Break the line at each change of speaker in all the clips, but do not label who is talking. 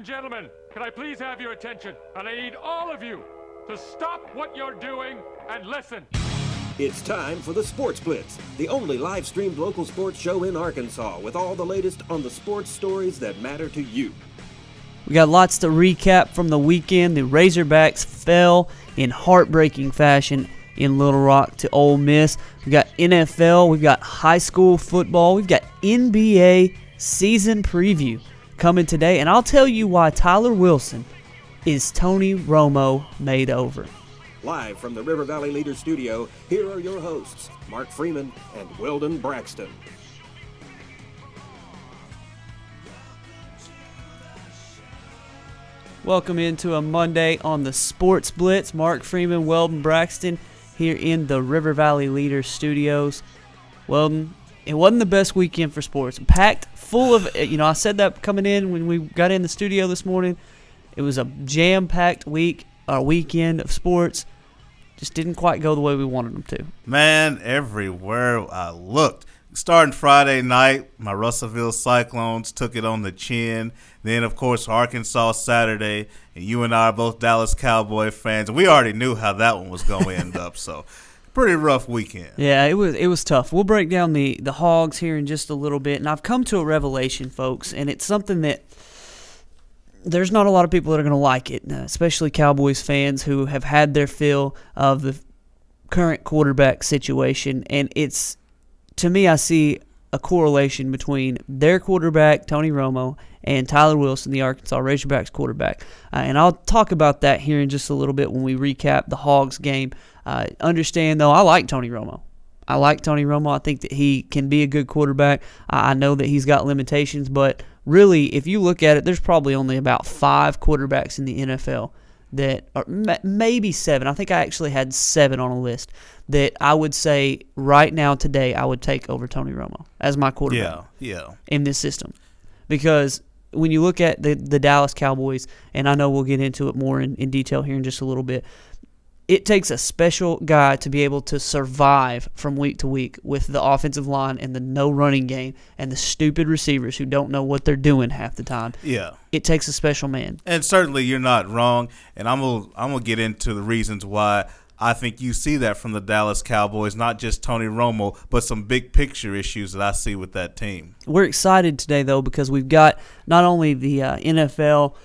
and gentlemen, can I please have your attention? And I need all of you to stop what you're doing and listen.
It's time for the Sports Blitz, the only live-streamed local sports show in Arkansas with all the latest on the sports stories that matter to you.
We got lots to recap from the weekend. The Razorbacks fell in heartbreaking fashion in Little Rock to Ole Miss. We've got NFL, we've got high school football, we've got NBA season preview coming today, and I'll tell you why Tyler Wilson is Tony Romo made over.
Live from the River Valley Leader Studio, here are your hosts, Mark Freeman and Weldon Braxton.
Welcome into a Monday on the Sports Blitz. Mark Freeman, Weldon Braxton here in the River Valley Leader Studios. Weldon, it wasn't the best weekend for sports. Packed full of, I said that coming in when we got in the studio this morning. It was a jam-packed weekend of sports. Just didn't quite go the way we wanted them to.
Man, everywhere I looked. Starting Friday night, my Russellville Cyclones took it on the chin. Then, of course, Arkansas Saturday, and you and I are both Dallas Cowboy fans. We already knew how that one was going to end up, so pretty rough weekend.
Yeah, it was tough. We'll break down the Hogs here in just a little bit, and I've come to a revelation, folks, and it's something that there's not a lot of people that are going to like it, especially Cowboys fans who have had their fill of the current quarterback situation, and it's, to me, I see a correlation between their quarterback, Tony Romo, and Tyler Wilson, the Arkansas Razorbacks quarterback. And I'll talk about that here in just a little bit when we recap the Hogs game. Understand, though, I like Tony Romo. I think that he can be a good quarterback. I know that he's got limitations, but really, if you look at it, there's probably only about 5 quarterbacks in the NFL that are maybe 7. I think I actually had 7 on a list that I would say right now today I would take over Tony Romo as my quarterback in this system. Because when you look at the Dallas Cowboys, and I know we'll get into it more in detail here in just a little bit, it takes a special guy to be able to survive from week to week with the offensive line and the no running game and the stupid receivers who don't know what they're doing half the time.
Yeah.
It takes a special man.
And certainly you're not wrong, and I'm gonna get into the reasons why I think you see that from the Dallas Cowboys, not just Tony Romo, but some big picture issues that I see with that team.
We're excited today, though, because we've got not only the NFL,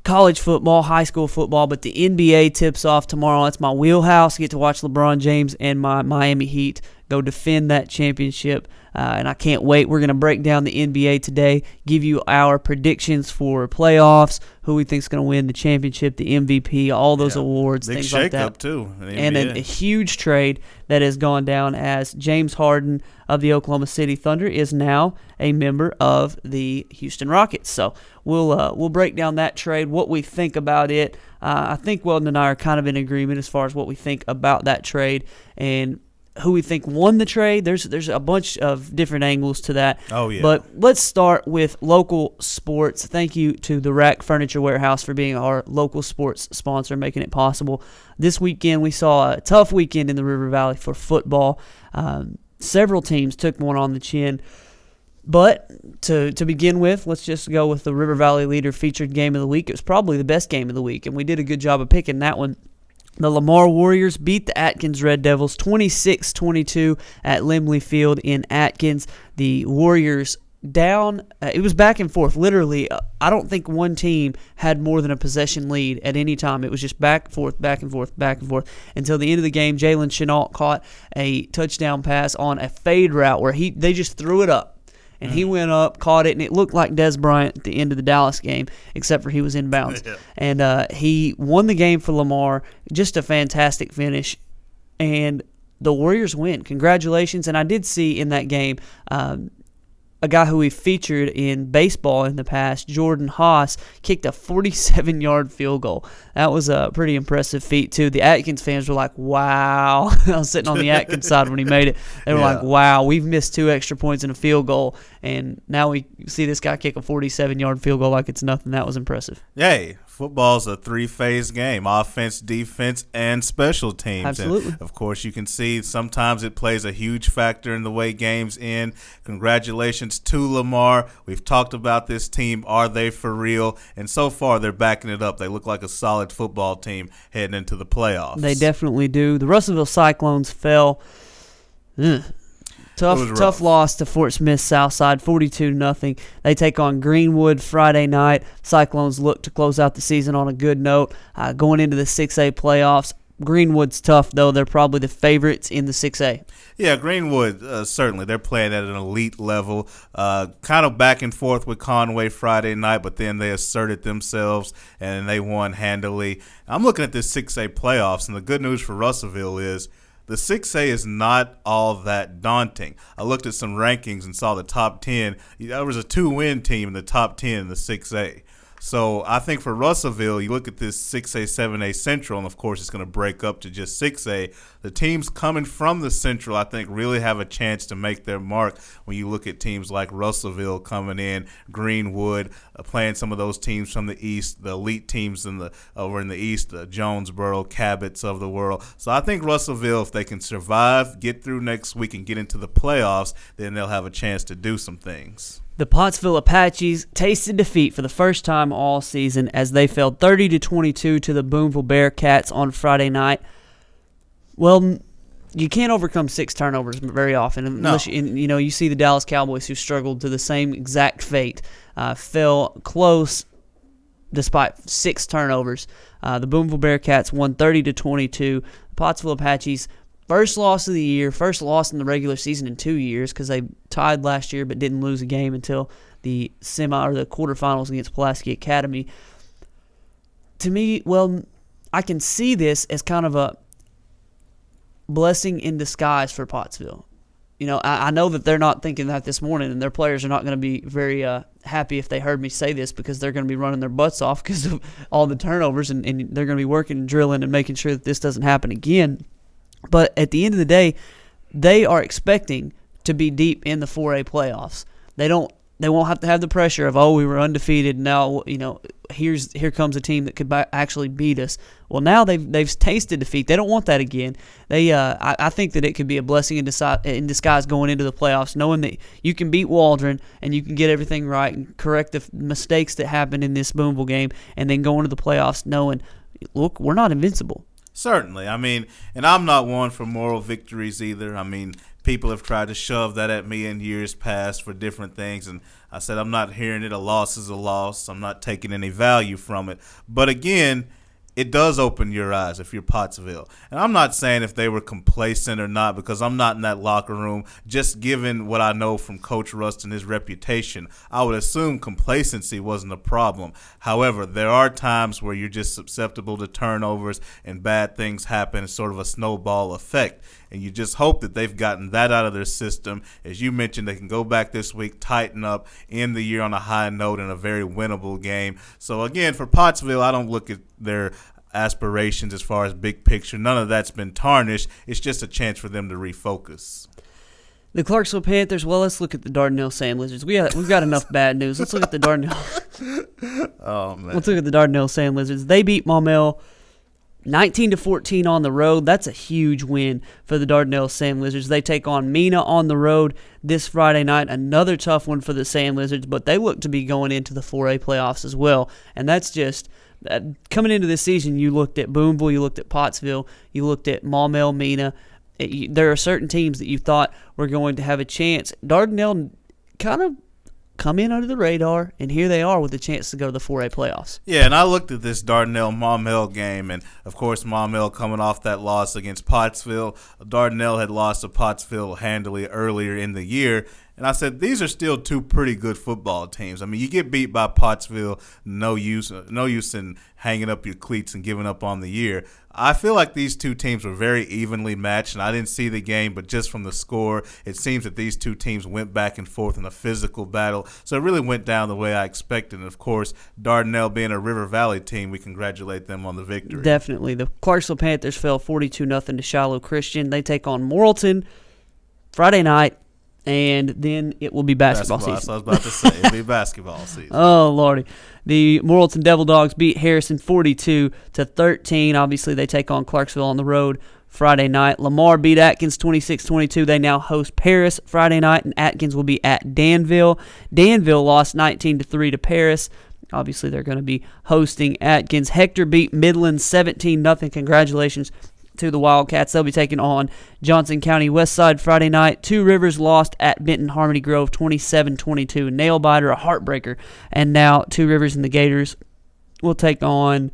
college football, high school football, but the NBA tips off tomorrow. That's my wheelhouse. Get to watch LeBron James and my Miami Heat go defend that championship, and I can't wait. We're going to break down the NBA today, give you our predictions for playoffs, who we think is going to win the championship, the MVP, all those awards,
big
things like that.
Big shakeup, too.
And a huge trade that has gone down as James Harden of the Oklahoma City Thunder is now a member of the Houston Rockets. So we'll break down that trade, what we think about it. I think Weldon and I are kind of in agreement as far as what we think about that trade and who we think won the trade. There's a bunch of different angles to that.
Oh, yeah.
But let's start with local sports. Thank you to the Rack Furniture Warehouse for being our local sports sponsor, making it possible. This weekend we saw a tough weekend in the River Valley for football. Several teams took one on the chin. But to begin with, let's just go with the River Valley Leader featured game of the week. It was probably the best game of the week, and we did a good job of picking that one. The Lamar Warriors beat the Atkins Red Devils 26-22 at Limley Field in Atkins. The Warriors down, it was back and forth. Literally, I don't think one team had more than a possession lead at any time. It was just back and forth, back and forth, back and forth. Until the end of the game, Jalen Chenault caught a touchdown pass on a fade route where they just threw it up. And he went up, caught it, and it looked like Des Bryant at the end of the Dallas game, except for he was inbounds. Yeah. And he won the game for Lamar. Just a fantastic finish. And the Warriors win. Congratulations. And I did see in that game a guy who we featured in baseball in the past, Jordan Haas, kicked a 47-yard field goal. That was a pretty impressive feat, too. The Atkins fans were like, wow. I was sitting on the Atkins side when he made it. They were like, wow, we've missed 2 extra points in a field goal, and now we see this guy kick a 47-yard field goal like it's nothing. That was impressive.
Hey, football's a three-phase game: offense, defense, and special teams.
Absolutely.
And of course, you can see sometimes it plays a huge factor in the way games end. Congratulations to Lamar. We've talked about this team. Are they for real? And so far, they're backing it up. They look like a solid football team heading into the playoffs.
They definitely do. The Russellville Cyclones fell. Tough loss to Fort Smith Southside, 42-0. They take on Greenwood Friday night. Cyclones look to close out the season on a good note. Going into the 6A playoffs, Greenwood's tough, though. They're probably the favorites in the 6A.
Yeah, Greenwood, certainly. They're playing at an elite level. Kind of back and forth with Conway Friday night, but then they asserted themselves and they won handily. I'm looking at this 6A playoffs, and the good news for Russellville is the 6A is not all that daunting. I looked at some rankings and saw the top 10. There was a 2-win team in the top 10 in the 6A. So I think for Russellville, you look at this 6A, 7A Central, and of course it's going to break up to just 6A. The teams coming from the Central, I think, really have a chance to make their mark when you look at teams like Russellville coming in, Greenwood, playing some of those teams from the East, the elite teams over in the East, the Jonesboro, Cabots of the world. So I think Russellville, if they can survive, get through next week, and get into the playoffs, then they'll have a chance to do some things.
The Pottsville Apaches tasted defeat for the first time all season as they fell 30-22 to the Boonville Bearcats on Friday night. Well, you can't overcome 6 turnovers very often unless you see the Dallas Cowboys, who struggled to the same exact fate, fell close despite 6 turnovers. The Boonville Bearcats won 30-22. The Pottsville Apaches, first loss of the year, first loss in the regular season in 2 years, because they tied last year but didn't lose a game until the the quarterfinals against Pulaski Academy. To me, well, I can see this as kind of a blessing in disguise for Pottsville. I know that they're not thinking that this morning, and their players are not going to be very happy if they heard me say this, because they're going to be running their butts off because of all the turnovers, and they're going to be working and drilling and making sure that this doesn't happen again. But at the end of the day, they are expecting to be deep in the 4A playoffs. They won't have to have the pressure of, we were undefeated, now here comes a team that could actually beat us. Well, now they've tasted defeat. They don't want that again. I think that it could be a blessing in disguise going into the playoffs, knowing that you can beat Waldron and you can get everything right and correct the mistakes that happened in this Boonville game, and then go into the playoffs knowing, look, we're not invincible.
Certainly. And I'm not one for moral victories either. People have tried to shove that at me in years past for different things, and I said I'm not hearing it. A loss is a loss. I'm not taking any value from it. But again, it does open your eyes if you're Pottsville. And I'm not saying if they were complacent or not, because I'm not in that locker room. Just given what I know from Coach Rust and his reputation, I would assume complacency wasn't a problem. However, there are times where you're just susceptible to turnovers and bad things happen. It's sort of a snowball effect. And you just hope that they've gotten that out of their system. As you mentioned, they can go back this week, tighten up, end the year on a high note in a very winnable game. So, again, for Pottsville, I don't look at their aspirations as far as big picture. None of that's been tarnished. It's just a chance for them to refocus.
The Clarksville Panthers, well, let's look at the Dardanelle Sand Lizards. We've got enough bad news. Let's look at the Dardanelle.
Oh, man.
Let's look at the Dardanelle Sand Lizards. They beat Maumelle 19-14 on the road. That's a huge win for the Dardanelle Sand Lizards. They take on Mena on the road this Friday night. Another tough one for the Sand Lizards, but they look to be going into the 4A playoffs as well. And that's just coming into this season, you looked at Boonville, you looked at Pottsville, you looked at Maumelle, Mena. There are certain teams that you thought were going to have a chance. Dardanelle kind of come in under the radar, and here they are with a chance to go to the 4A playoffs.
Yeah, and I looked at this Dardanelle-Maumelle game, and, of course, Maumelle coming off that loss against Pottsville. Dardanelle had lost to Pottsville handily earlier in the year, and I said, these are still two pretty good football teams. You get beat by Pottsville, no use in hanging up your cleats and giving up on the year. I feel like these two teams were very evenly matched, and I didn't see the game, but just from the score, it seems that these two teams went back and forth in a physical battle. So it really went down the way I expected. And, of course, Dardanelle being a River Valley team, we congratulate them on the victory.
Definitely. The Clarksville Panthers fell 42-0 to Shiloh Christian. They take on Morrilton Friday night. and then it will be basketball season.
That's what I was about to say. It'll be basketball season.
Oh, Lordy. The Morrilton Devil Dogs beat Harrison 42-13. Obviously, they take on Clarksville on the road Friday night. Lamar beat Atkins 26-22. They now host Paris Friday night, and Atkins will be at Danville. Danville lost 19-3 to Paris. Obviously, they're going to be hosting Atkins. Hector beat Midland 17-0. Congratulations to the Wildcats. They'll be taking on Johnson County Westside Friday night. Two Rivers lost at Benton Harmony Grove 27-22. Nail biter, a heartbreaker. And now Two Rivers and the Gators will take on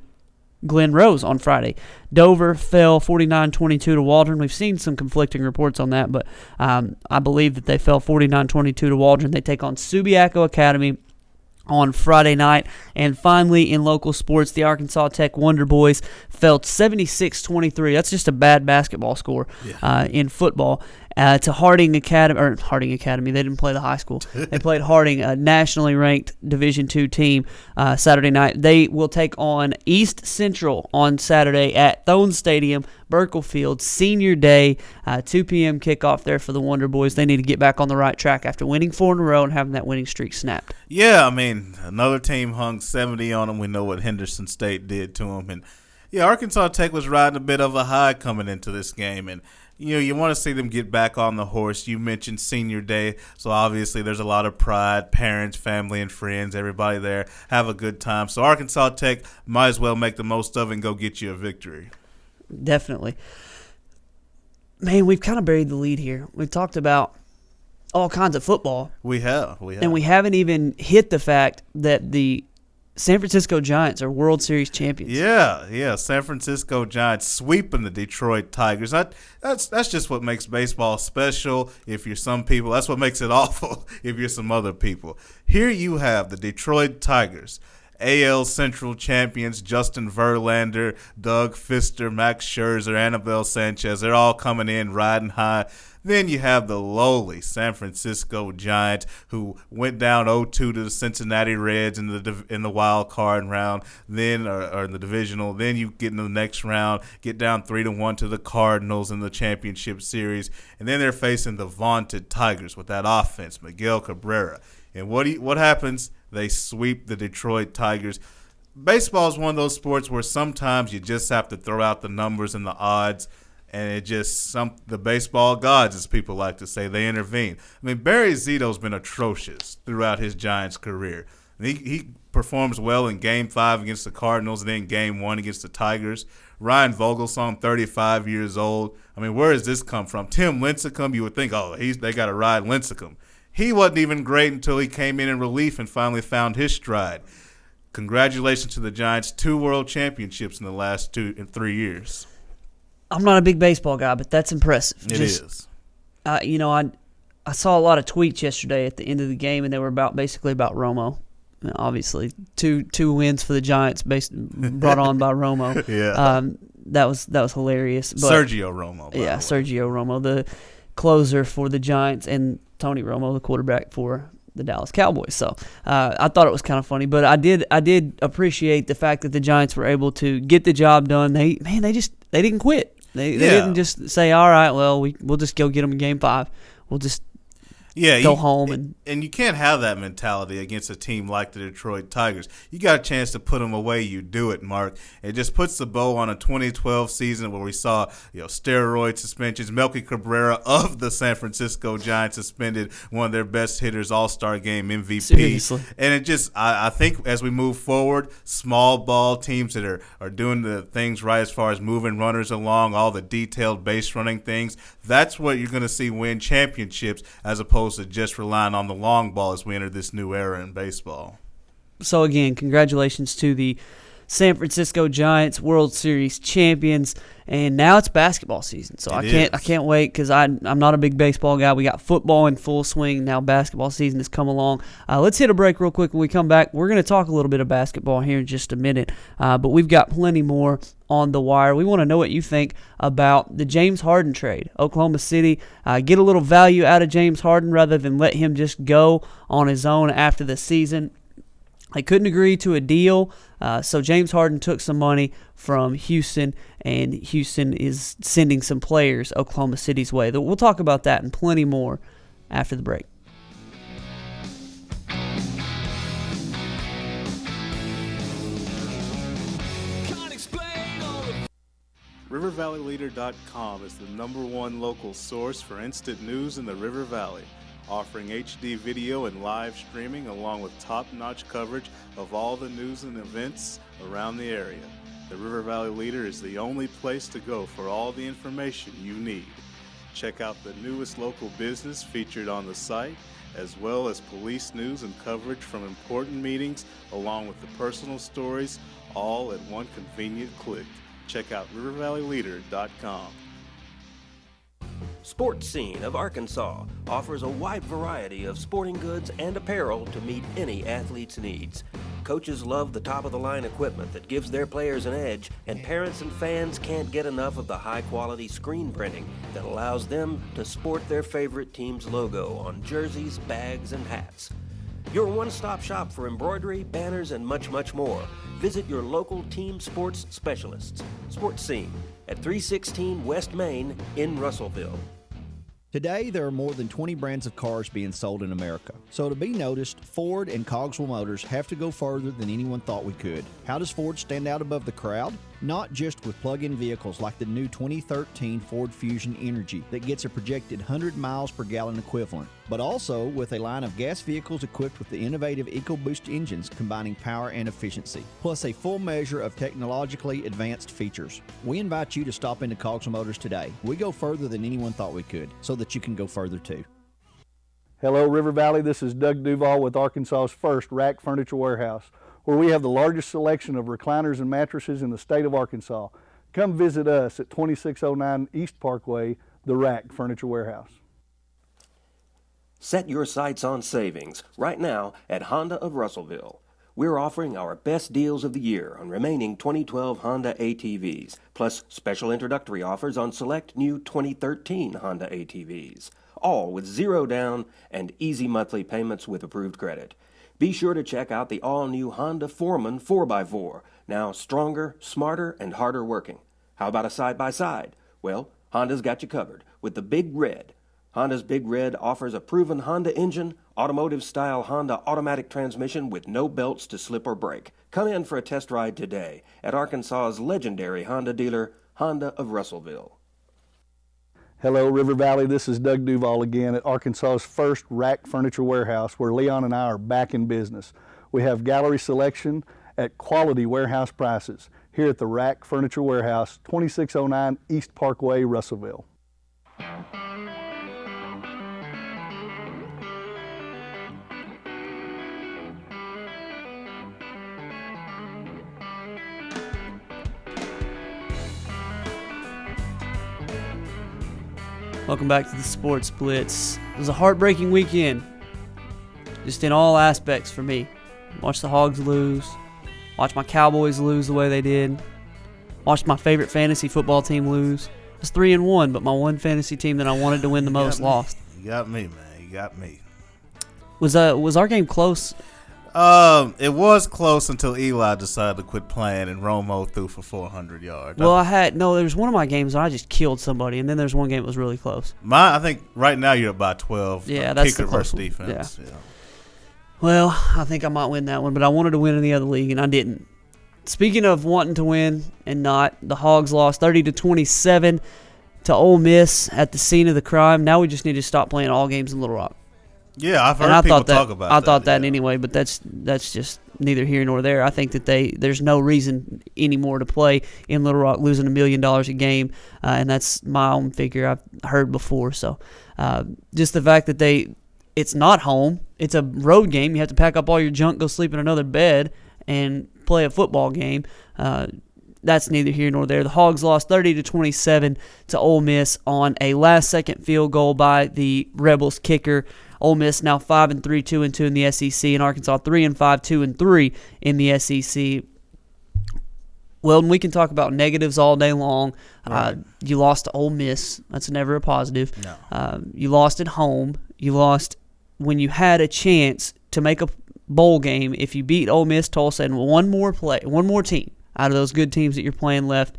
Glen Rose on Friday. Dover fell 49-22 to Waldron. We've seen some conflicting reports on that, but I believe that they fell 49-22 to Waldron. They take on Subiaco Academy on Friday night. And finally, in local sports, the Arkansas Tech Wonder Boys fell 76-23. That's just a bad basketball score in football. To Harding Academy. They didn't play the high school. They played Harding, a nationally ranked Division II team, Saturday night. They will take on East Central on Saturday at Thone Stadium, Burkle Field, Senior Day, 2 p.m. kickoff there for the Wonder Boys. They need to get back on the right track after winning 4 in a row and having that winning streak snapped.
Yeah, I mean, another team hung 70 on them. We know what Henderson State did to them. And, yeah, Arkansas Tech was riding a bit of a high coming into this game. And, you want to see them get back on the horse. You mentioned Senior Day, so obviously there's a lot of pride. Parents, family, and friends, everybody there have a good time. So Arkansas Tech might as well make the most of it and go get you a victory.
Definitely. Man, we've kind of buried the lead here. We've talked about all kinds of football.
We have.
And we haven't even hit the fact that the San Francisco Giants are World Series champions.
Yeah. San Francisco Giants sweeping the Detroit Tigers. That's just what makes baseball special. If you're some people, that's what makes it awful if you're some other people. Here you have the Detroit Tigers, AL Central champions, Justin Verlander, Doug Fister, Max Scherzer, Anibal Sanchez. They're all coming in riding high. Then you have the lowly San Francisco Giants, who went down 0-2 to the Cincinnati Reds in the wild card round, then or in the divisional. Then you get in the next round, get down 3-1 to the Cardinals in the championship series, and then they're facing the vaunted Tigers with that offense, Miguel Cabrera. And what happens? They sweep the Detroit Tigers. Baseball is one of those sports where sometimes you just have to throw out the numbers and the odds. And the baseball gods, as people like to say, they intervene. I mean, Barry Zito's been atrocious throughout his Giants career. He performs well in Game 5 against the Cardinals and then Game 1 against the Tigers. Ryan Vogelsong, 35 years old. I mean, where does this come from? Tim Lincecum, you would think, they got to ride Lincecum. He wasn't even great until he came in relief and finally found his stride. Congratulations to the Giants. 2 world championships in the last 3 years.
I'm not a big baseball guy, but that's impressive.
It is.
I saw a lot of tweets yesterday at the end of the game, and they were basically about Romo. Obviously, two wins for the Giants, brought on by Romo.
Yeah,
that was hilarious. But,
Sergio Romo.
Sergio Romo, the closer for the Giants, and Tony Romo, the quarterback for the Dallas Cowboys. So I thought it was kind of funny, but I did appreciate the fact that the Giants were able to get the job done. They didn't quit. They didn't just say, all right, well, we'll just go get them in Game 5. We'll just go home.
And you can't have that mentality against a team like the Detroit Tigers. You got a chance to put them away, you do it, Mark. It just puts the bow on a 2012 season where we saw steroid suspensions. Melky Cabrera of the San Francisco Giants suspended one of their best hitters, All-Star Game MVP.
Seriously.
And it just, I think as we move forward, small ball teams that are doing the things right as far as moving runners along, all the detailed base running things, that's what you're going to see win championships as opposed to just relying on the long ball as we enter this new era in baseball.
So again, congratulations to the San Francisco Giants, World Series champions, and now it's basketball season. So I can't wait because I'm not a big baseball guy. We got football in full swing now. Basketball season has come along. Let's hit a break real quick. When we come back, we're going to talk a little bit of basketball here in just a minute, but we've got plenty more on the wire. We want to know what you think about the James Harden trade. Oklahoma City get a little value out of James Harden rather than let him just go on his own after the season. They couldn't agree to a deal, so James Harden took some money from Houston, and Houston is sending some players Oklahoma City's way. We'll talk about that and plenty more after the break.
RiverValleyLeader.com is the #1 local source for instant news in the River Valley, offering HD video and live streaming along with top-notch coverage of all the news and events around the area. The River Valley Leader is the only place to go for all the information you need. Check out the newest local business featured on the site, as well as police news and coverage from important meetings, along with the personal stories, all at one convenient click. Check out RiverValleyLeader.com.
Sports Scene of Arkansas offers a wide variety of sporting goods and apparel to meet any athlete's needs. Coaches love the top-of-the-line equipment that gives their players an edge, and parents and fans can't get enough of the high-quality screen printing that allows them to sport their favorite team's logo on jerseys, bags, and hats. Your one-stop shop for embroidery, banners, and much, much more. Visit your local team sports specialists. Sports Scene at 316 West Main in Russellville.
Today, there are more than 20 brands of cars being sold in America. So to be noticed, Ford and Cogswell Motors have to go further than anyone thought we could. How does Ford stand out above the crowd? Not just with plug-in vehicles like the new 2013 Ford Fusion Energy that gets a projected 100 miles per gallon equivalent, but also with a line of gas vehicles equipped with the innovative EcoBoost engines combining power and efficiency, plus a full measure of technologically advanced features. We invite you to stop into Cogswell Motors today. We go further than anyone thought we could, so that you can go further too.
Hello, River Valley. This is Doug Duval with Arkansas's first Rack Furniture Warehouse, where we have the largest selection of recliners and mattresses in the state of Arkansas. Come visit us at 2609 East Parkway, the Rack Furniture Warehouse.
Set your sights on savings right now at Honda of Russellville. We're offering our best deals of the year on remaining 2012 Honda ATVs, plus special introductory offers on select new 2013 Honda ATVs, all with zero down and easy monthly payments with approved credit. Be sure to check out the all-new Honda Foreman 4x4, now stronger, smarter, and harder working. How about a side-by-side? Well, Honda's got you covered with the Big Red. Honda's Big Red offers a proven Honda engine, automotive-style Honda automatic transmission with no belts to slip or break. Come in for a test ride today at Arkansas's legendary Honda dealer, Honda of Russellville.
Hello, River Valley. This is Doug Duval again at Arkansas's first Rack Furniture Warehouse, where Leon and I are back in business. We have gallery selection at quality warehouse prices here at the Rack Furniture Warehouse, 2609 East Parkway, Russellville.
Welcome back to the Sports Blitz. It was a heartbreaking weekend, just in all aspects for me. Watched the Hogs lose, watched my Cowboys lose the way they did, watched my favorite fantasy football team lose. It was 3-1, but my one fantasy team that I wanted to win the most lost.
You got me, man. You got me.
Was our game close?
It was close until Eli decided to quit playing and Romo threw for 400 yards.
Well, there was one of my games where I just killed somebody, and then there's one game that was really close.
I think right now you're about 12.
Yeah, that's
kicker
the close
versus
one.
defense.
Yeah. Well, I think I might win that one, but I wanted to win in the other league, and I didn't. Speaking of wanting to win and not, the Hogs lost 30-27 to Ole Miss at the scene of the crime. Now we just need to stop playing all games in Little Rock.
Yeah, I've heard people talk about that.
I thought that anyway, but that's just neither here nor there. I think that there's no reason anymore to play in Little Rock losing $1 million a game, and that's my own figure I've heard before. So just the fact that it's not home, it's a road game. You have to pack up all your junk, go sleep in another bed, and play a football game. That's neither here nor there. The Hogs lost 30-27 to Ole Miss on a last-second field goal by the Rebels kicker. Ole Miss now 5-3, 2-2 in the SEC, and Arkansas 3-5, 2-3 in the SEC. Weldon, we can talk about negatives all day long. Right. You lost to Ole Miss. That's never a positive.
No.
You lost at home. You lost when you had a chance to make a bowl game. If you beat Ole Miss, Tulsa, and one more team out of those good teams that you're playing left,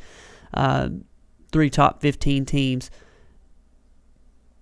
3 top 15 teams.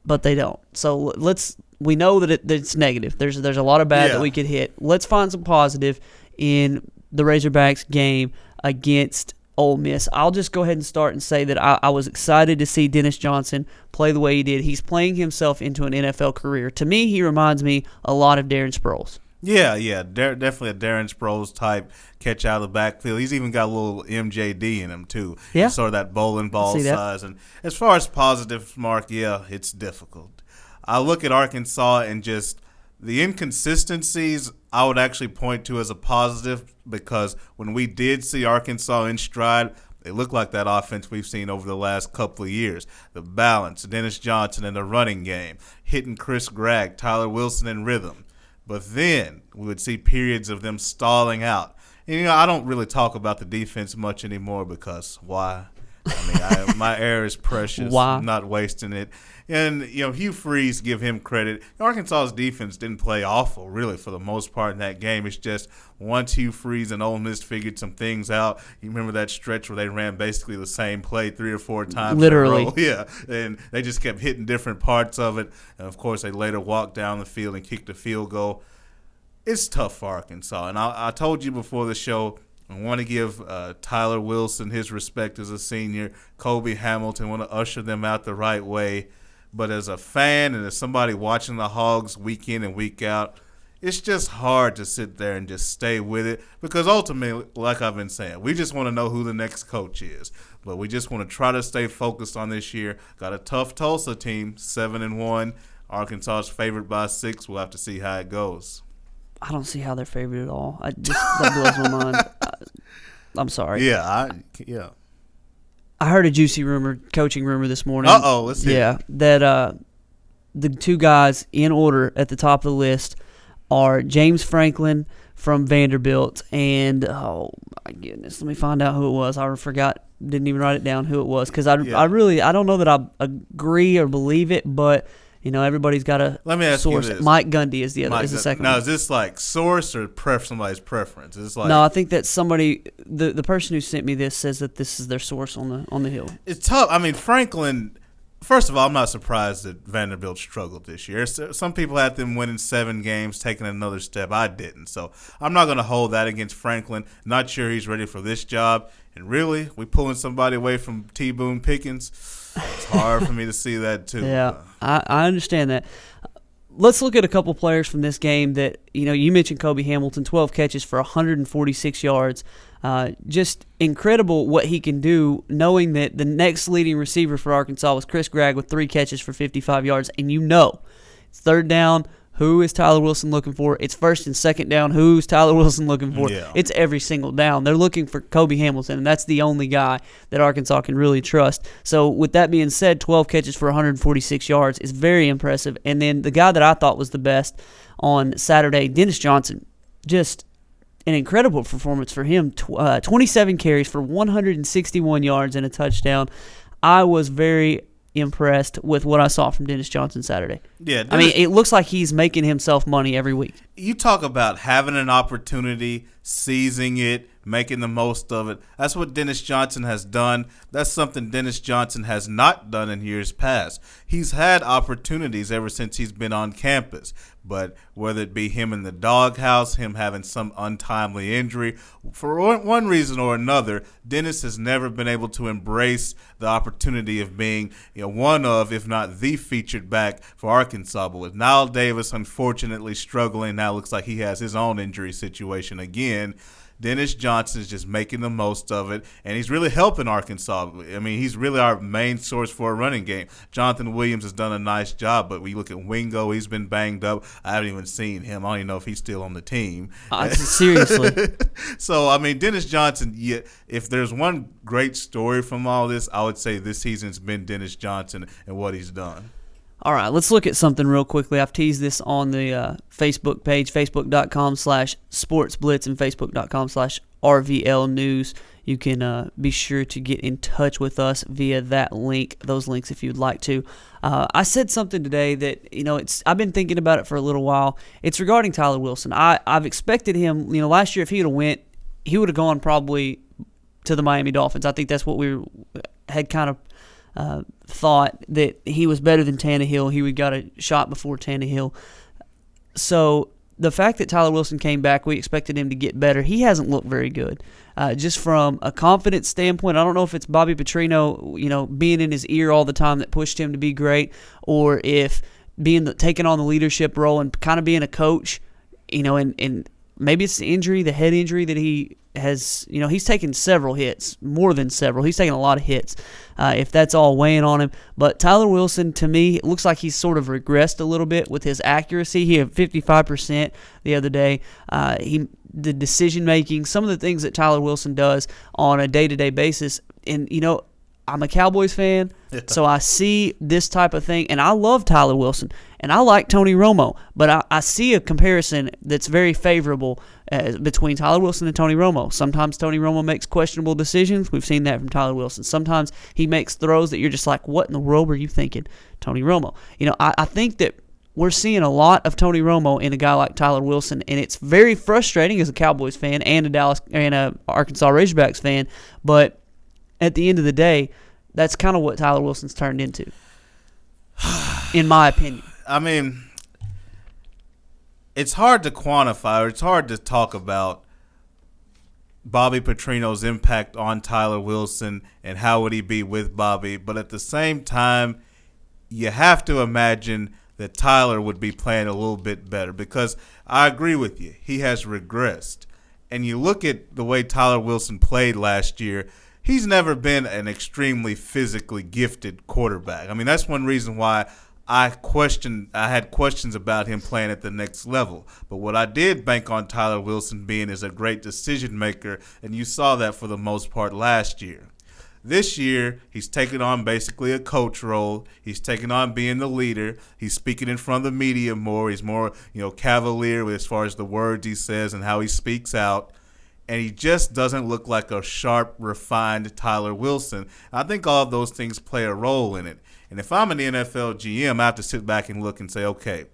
But they don't. So let's we know that it's negative. There's a lot of bad that we could hit. Let's find some positive in the Razorbacks game against Ole Miss. I'll just go ahead and start and say that I was excited to see Dennis Johnson play the way he did. He's playing himself into an NFL career. To me, he reminds me a lot of Darren Sproles.
Yeah, definitely a Darren Sproles type catch out of the backfield. He's even got a little MJD in him too.
Yeah,
sort of that bowling ball size. And as far as positives, Mark, it's difficult. I look at Arkansas and just the inconsistencies I would actually point to as a positive, because when we did see Arkansas in stride, it looked like that offense we've seen over the last couple of years. The balance, Dennis Johnson in the running game, hitting Chris Gregg, Tyler Wilson in rhythm. But then we would see periods of them stalling out. And, I don't really talk about the defense much anymore because why? My air is precious.
Why?
I'm not wasting it. And, Hugh Freeze, give him credit. Arkansas's defense didn't play awful, really, for the most part in that game. It's just once Hugh Freeze and Ole Miss figured some things out, you remember that stretch where they ran basically the same play 3 or 4 times
literally.
in a row? Yeah, and they just kept hitting different parts of it. And, of course, they later walked down the field and kicked a field goal. It's tough for Arkansas. And I told you before the show, I want to give Tyler Wilson his respect as a senior. Kobe Hamilton, want to usher them out the right way. But as a fan and as somebody watching the Hogs week in and week out, it's just hard to sit there and just stay with it, because ultimately, like I've been saying, we just want to know who the next coach is. But we just want to try to stay focused on this year. Got a tough Tulsa team, 7-1. Arkansas is favored by 6. We'll have to see how it goes.
I don't see how they're favored at all. That blows my mind. I'm sorry.
Yeah.
I heard a juicy coaching rumor this morning.
Let's hear it.
Yeah, that the 2 guys in order at the top of the list are James Franklin from Vanderbilt and, oh my goodness, let me find out who it was. I forgot, didn't even write it down who it was, because I don't know that I agree or believe it, but everybody's got a
Let me ask
source.
You this.
Mike Gundy is the second
now,
one.
is this like source or somebody's preference? Is this like,
no, I think that somebody, the person who sent me this says that this is their source on the Hill.
It's tough. Franklin, first of all, I'm not surprised that Vanderbilt struggled this year. Some people had them winning 7 games, taking another step. I didn't. So I'm not going to hold that against Franklin. Not sure he's ready for this job. And really, we pulling somebody away from T. Boone Pickens. It's hard for me to see that too.
Yeah, I understand that. Let's look at a couple players from this game that, you mentioned Kobe Hamilton, 12 catches for 146 yards. Just incredible what he can do, knowing that the next leading receiver for Arkansas was Chris Gregg with 3 catches for 55 yards. And it's 3rd down. Who is Tyler Wilson looking for? It's 1st and 2nd down. Who's Tyler Wilson looking for?
Yeah.
It's every single down. They're looking for Kobe Hamilton, and that's the only guy that Arkansas can really trust. So with that being said, 12 catches for 146 yards is very impressive. And then the guy that I thought was the best on Saturday, Dennis Johnson, just an incredible performance for him. 27 carries for 161 yards and a touchdown. I was very impressed with what I saw from Dennis Johnson Saturday.
Yeah,
it looks like he's making himself money every week.
You talk about having an opportunity, seizing it, making the most of it. That's what Dennis Johnson has done. That's something Dennis Johnson has not done in years past. He's had opportunities ever since he's been on campus, but whether it be him in the doghouse, him having some untimely injury, for one reason or another, Dennis has never been able to embrace the opportunity of being one of, if not the featured back for Arkansas. But with Nile Davis unfortunately struggling, now looks like he has his own injury situation again. Dennis Johnson is just making the most of it, and he's really helping Arkansas. He's really our main source for a running game. Jonathan Williams has done a nice job, but we look at Wingo, he's been banged up. I haven't even seen him. I don't even know if he's still on the team.
Seriously.
So, Dennis Johnson, if there's one great story from all this, I would say this season's been Dennis Johnson and what he's done.
All right, let's look at something real quickly. I've teased this on the Facebook page, facebook.com/sportsblitz and facebook.com/RVL News. You can be sure to get in touch with us via that link, those links if you'd like to. I said something today that, I've been thinking about it for a little while. It's regarding Tyler Wilson. I've expected him, last year if he would have went, he would have gone probably to the Miami Dolphins. I think that's what we had kind of thought that he was better than Tannehill. He would got a shot before Tannehill. So the fact that Tyler Wilson came back, we expected him to get better. He hasn't looked very good. Just from a confidence standpoint, I don't know if it's Bobby Petrino, being in his ear all the time that pushed him to be great, or if taking on the leadership role and kind of being a coach, and maybe it's the head injury that he has, he's taken several hits, more than several. He's taken a lot of hits, if that's all weighing on him. But Tyler Wilson, to me, it looks like he's sort of regressed a little bit with his accuracy. He had 55% the other day. The decision-making, some of the things that Tyler Wilson does on a day-to-day basis. And, I'm a Cowboys fan, so I see this type of thing, and I love Tyler Wilson, and I like Tony Romo, but I see a comparison that's very favorable between Tyler Wilson and Tony Romo. Sometimes Tony Romo makes questionable decisions. We've seen that from Tyler Wilson. Sometimes he makes throws that you're just like, what in the world were you thinking, Tony Romo? I think that we're seeing a lot of Tony Romo in a guy like Tyler Wilson, and it's very frustrating as a Cowboys fan and a Arkansas Razorbacks fan, but at the end of the day, that's kind of what Tyler Wilson's turned into, in my opinion.
I mean, it's hard to quantify, or it's hard to talk about Bobby Petrino's impact on Tyler Wilson and how would he be with Bobby. But at the same time, you have to imagine that Tyler would be playing a little bit better, because I agree with you. He has regressed. And you look at the way Tyler Wilson played last year, he's never been an extremely physically gifted quarterback. I mean, that's one reason why I had questions about him playing at the next level. But what I did bank on Tyler Wilson being is a great decision maker, and you saw that for the most part last year. This year, he's taken on basically a coach role. He's taken on being the leader. He's speaking in front of the media more. He's more, cavalier as far as the words he says and how he speaks out. And he just doesn't look like a sharp, refined Tyler Wilson. I think all of those things play a role in it. And if I'm an NFL GM, I have to sit back and look and say, okay,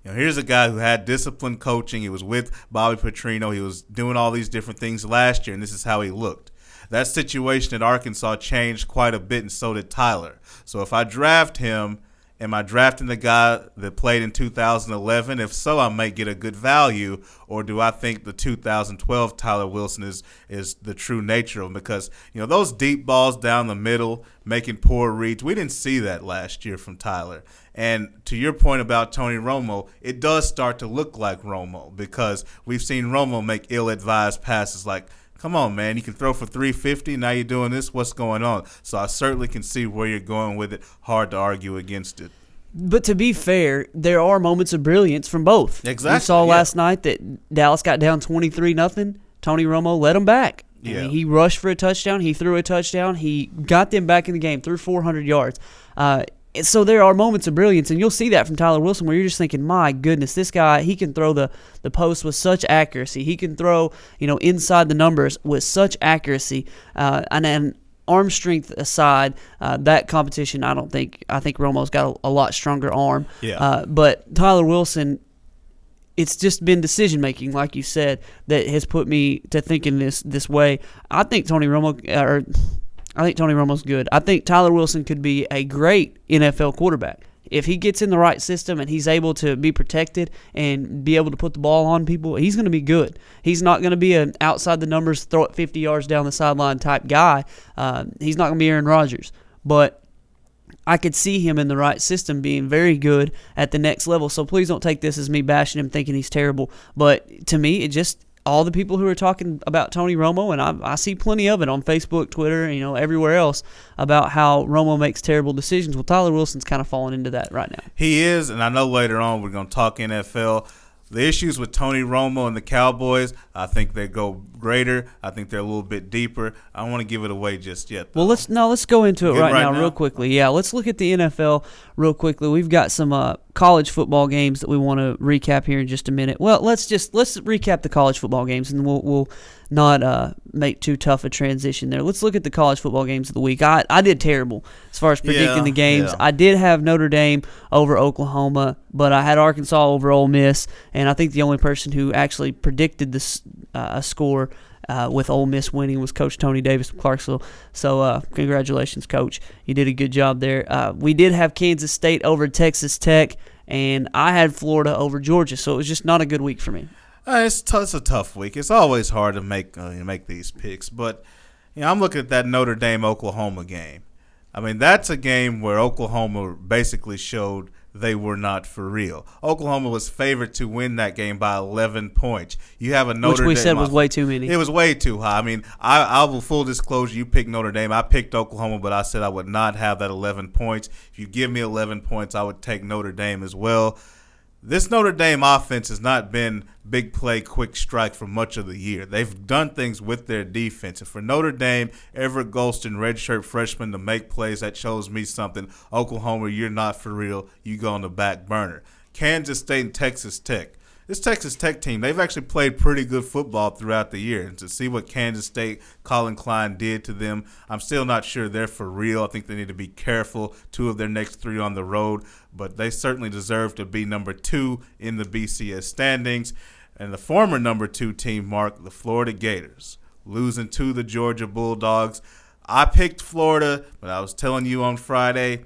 here's a guy who had disciplined coaching. He was with Bobby Petrino. He was doing all these different things last year, and this is how he looked. That situation at Arkansas changed quite a bit, and so did Tyler. So if I draft him, am I drafting the guy that played in 2011? If so, I may get a good value. Or do I think the 2012 Tyler Wilson is the true nature of him? Because, those deep balls down the middle, making poor reads, we didn't see that last year from Tyler. And to your point about Tony Romo, it does start to look like Romo, because we've seen Romo make ill-advised passes like, come on, man, you can throw for 350, now you're doing this, what's going on? So I certainly can see where you're going with it. Hard to argue against it.
But to be fair, there are moments of brilliance from both.
Exactly.
We saw last night that Dallas got down 23-0. Tony Romo led them back.
Yeah.
He rushed for a touchdown. He threw a touchdown. He got them back in the game, threw 400 yards. So there are moments of brilliance, and you'll see that from Tyler Wilson where you're just thinking, my goodness, this guy, he can throw the post with such accuracy. He can throw, inside the numbers with such accuracy. And then arm strength aside, that competition, I think Romo's got a lot stronger arm.
Yeah.
But Tyler Wilson, it's just been decision-making, like you said, that has put me to thinking this way. I think Tony Romo's good. I think Tyler Wilson could be a great NFL quarterback. If he gets in the right system and he's able to be protected and be able to put the ball on people, he's going to be good. He's not going to be an outside the numbers, throw it 50 yards down the sideline type guy. He's not going to be Aaron Rodgers. But I could see him in the right system being very good at the next level. So please don't take this as me bashing him, thinking he's terrible. But to me, it just – all the people who are talking about Tony Romo, and I see plenty of it on Facebook, Twitter, everywhere else, about how Romo makes terrible decisions. Well, Tyler Wilson's kind of falling into that right now.
He is, and I know later on we're going to talk NFL. The issues with Tony Romo and the Cowboys, I think they go greater. I think they're a little bit deeper. I don't want to give it away just yet, though.
Well, let's go into it right now real quickly. Yeah, let's look at the NFL real quickly. We've got some college football games that we want to recap here in just a minute. Well, let's recap the college football games, and we'll not make too tough a transition there. Let's look at the college football games of the week. I did terrible as far as predicting the games.
Yeah.
I did have Notre Dame over Oklahoma, but I had Arkansas over Ole Miss, and I think the only person who actually predicted this a score with Ole Miss winning was Coach Tony Davis of Clarksville. So congratulations, Coach. You did a good job there. We did have Kansas State over Texas Tech, and I had Florida over Georgia, so it was just not a good week for me.
It's a tough week. It's always hard to make these picks, but I'm looking at that Notre Dame-Oklahoma game. I mean, that's a game where Oklahoma basically showed they were not for real. Oklahoma was favored to win that game by 11 points. You have a Notre Dame.
Which we said was way too many.
It was way too high. I mean, I will full disclosure, you picked Notre Dame. I picked Oklahoma, but I said I would not have that 11 points. If you give me 11 points, I would take Notre Dame as well. This Notre Dame offense has not been big play, quick strike for much of the year. They've done things with their defense. And for Notre Dame, Everett Golston, redshirt freshman, to make plays, that shows me something. Oklahoma, you're not for real. You go on the back burner. Kansas State and Texas Tech. This Texas Tech team, they've actually played pretty good football throughout the year. And to see what Kansas State, Colin Klein did to them, I'm still not sure they're for real. I think they need to be careful. 2 of their next 3 on the road. But they certainly deserve to be number 2 in the BCS standings. And the former number 2 team, Mark, the Florida Gators, losing to the Georgia Bulldogs. I picked Florida, but I was telling you on Friday,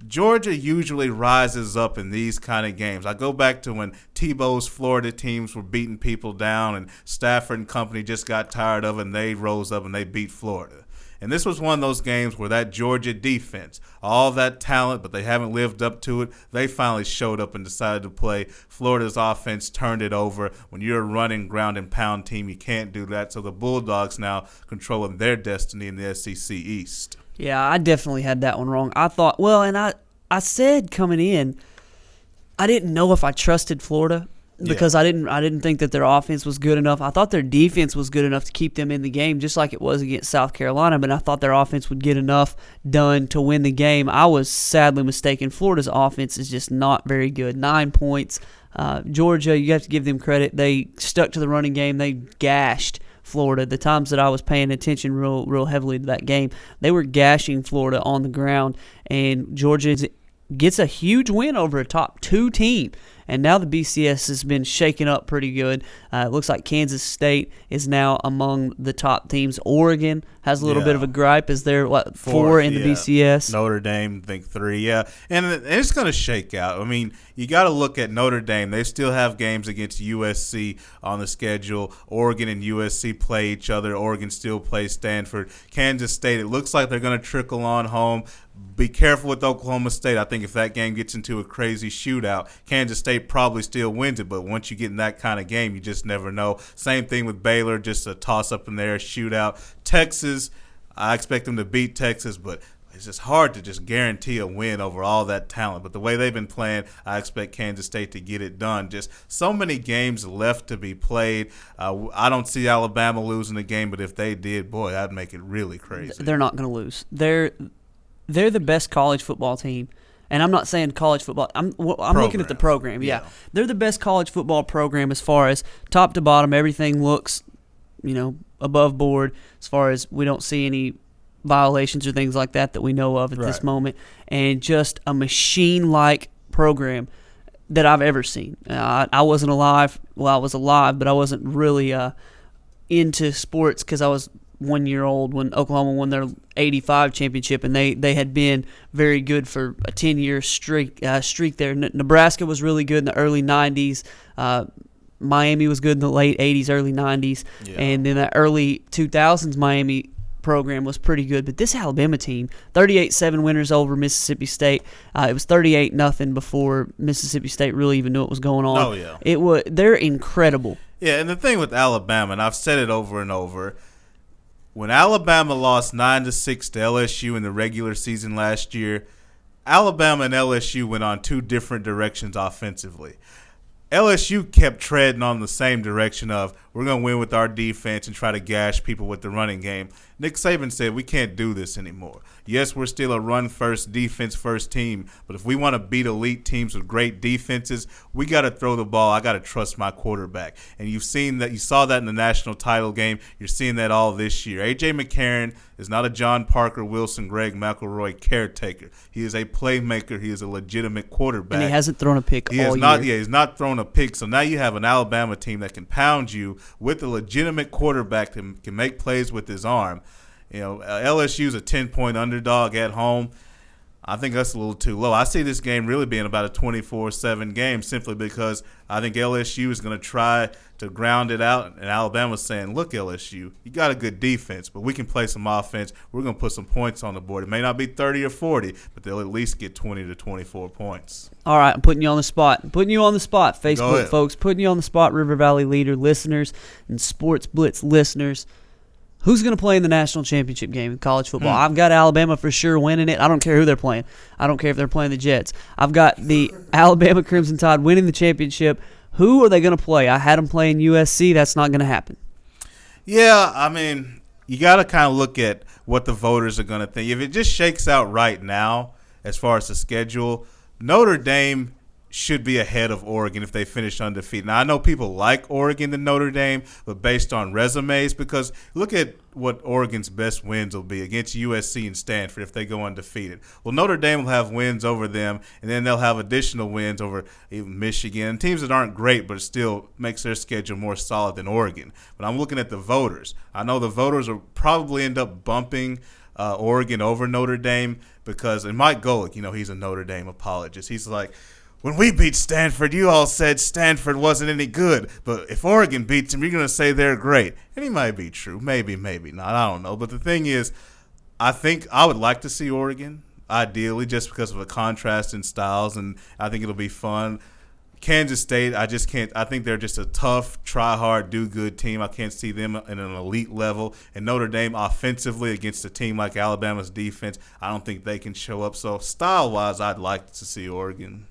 Georgia usually rises up in these kind of games. I go back to when Tebow's Florida teams were beating people down and Stafford and company just got tired of it, and they rose up and they beat Florida. And this was one of those games where that Georgia defense, all that talent, but they haven't lived up to it, they finally showed up and decided to play. Florida's offense turned it over. When you're a running, ground, and pound team, you can't do that. So the Bulldogs now controlling their destiny in the SEC East.
Yeah, I definitely had that one wrong. I thought, well, and I said coming in, I didn't know if I trusted Florida because I didn't think that their offense was good enough. I thought their defense was good enough to keep them in the game, just like it was against South Carolina, but I thought their offense would get enough done to win the game. I was sadly mistaken. Florida's offense is just not very good. 9 points. Georgia, you have to give them credit. They stuck to the running game. They gashed Florida. The times that I was paying attention real heavily to that game, they were gashing Florida on the ground, and Georgia gets a huge win over a top 2 team. And now the BCS has been shaken up pretty good. It looks like Kansas State is now among the top teams. Oregon has a little bit of a gripe as they're 4 in the BCS.
Notre Dame, I think 3, yeah. And it's going to shake out. I mean, you got to look at Notre Dame. They still have games against USC on the schedule. Oregon and USC play each other. Oregon still plays Stanford. Kansas State, it looks like they're going to trickle on home. Be careful with Oklahoma State. I think if that game gets into a crazy shootout, Kansas State probably still wins it. But once you get in that kind of game, you just never know. Same thing with Baylor, just a toss-up in there, shootout. Texas, I expect them to beat Texas, but it's just hard to just guarantee a win over all that talent. But the way they've been playing, I expect Kansas State to get it done. Just so many games left to be played. I don't see Alabama losing the game, but if they did, boy, that'd make it really crazy.
They're not going to lose. They're the best college football team. And I'm not saying college football. I'm looking at the program. Yeah. They're the best college football program as far as top to bottom. Everything looks, above board as far as we don't see any violations or things like that we know of at this moment. And just a machine-like program that I've ever seen. I wasn't alive. Well, I was alive, but I wasn't really into sports because I was 1 year old when Oklahoma won their 85 championship, and they had been very good for a 10-year streak there. Nebraska was really good in the early 90s. Miami was good in the late 80s, early 90s. Yeah. And then the early 2000s Miami program was pretty good. But this Alabama team, 38-7 winners over Mississippi State. It was 38-0 before Mississippi State really even knew what was going on.
Oh, yeah.
They're incredible.
Yeah, and the thing with Alabama, and I've said it over and over, when Alabama lost 9-6 to LSU in the regular season last year, Alabama and LSU went on 2 different directions offensively. LSU kept treading on the same direction of we're going to win with our defense and try to gash people with the running game. Nick Saban said we can't do this anymore. Yes, we're still a run-first, defense-first team, but if we want to beat elite teams with great defenses, we got to throw the ball. I got to trust my quarterback. And you've seen that. You saw that in the national title game. You're seeing that all this year. A.J. McCarron is not a John Parker, Wilson, Greg McElroy caretaker. He is a playmaker. He is a legitimate quarterback.
And he hasn't thrown a pick all year.
He's not thrown want to pick. So now you have an Alabama team that can pound you with a legitimate quarterback that can make plays with his arm. LSU's a 10-point underdog at home. I think that's a little too low. I see this game really being about a 24-7 game simply because I think LSU is going to try to ground it out, and Alabama's saying, look, LSU, you got a good defense, but we can play some offense. We're going to put some points on the board. It may not be 30 or 40, but they'll at least get 20 to 24 points.
All right, I'm putting you on the spot. Facebook folks. Putting you on the spot, River Valley Leader listeners and Sports Blitz listeners. Who's going to play in the national championship game in college football? I've got Alabama for sure winning it. I don't care who they're playing. I don't care if they're playing the Jets. I've got the Alabama Crimson Tide winning the championship. Who are they going to play? I had them playing USC. That's not going to happen.
Yeah, I mean, you got to kind of look at what the voters are going to think. If it just shakes out right now as far as the schedule, Notre Dame should be ahead of Oregon if they finish undefeated. Now, I know people like Oregon than Notre Dame, but based on resumes, because look at what Oregon's best wins will be against USC and Stanford if they go undefeated. Well, Notre Dame will have wins over them, and then they'll have additional wins over even Michigan, teams that aren't great, but it still makes their schedule more solid than Oregon. But I'm looking at the voters. I know the voters will probably end up bumping Oregon over Notre Dame because, and Mike Golick, he's a Notre Dame apologist. He's like, when we beat Stanford, you all said Stanford wasn't any good. But if Oregon beats them, you're going to say they're great. And he might be true. Maybe, maybe not. I don't know. But the thing is, I think I would like to see Oregon, ideally, just because of the contrast in styles. And I think it'll be fun. Kansas State, I just can't. I think they're just a tough, try-hard, do-good team. I can't see them in an elite level. And Notre Dame offensively against a team like Alabama's defense, I don't think they can show up. So style-wise, I'd like to see Oregon.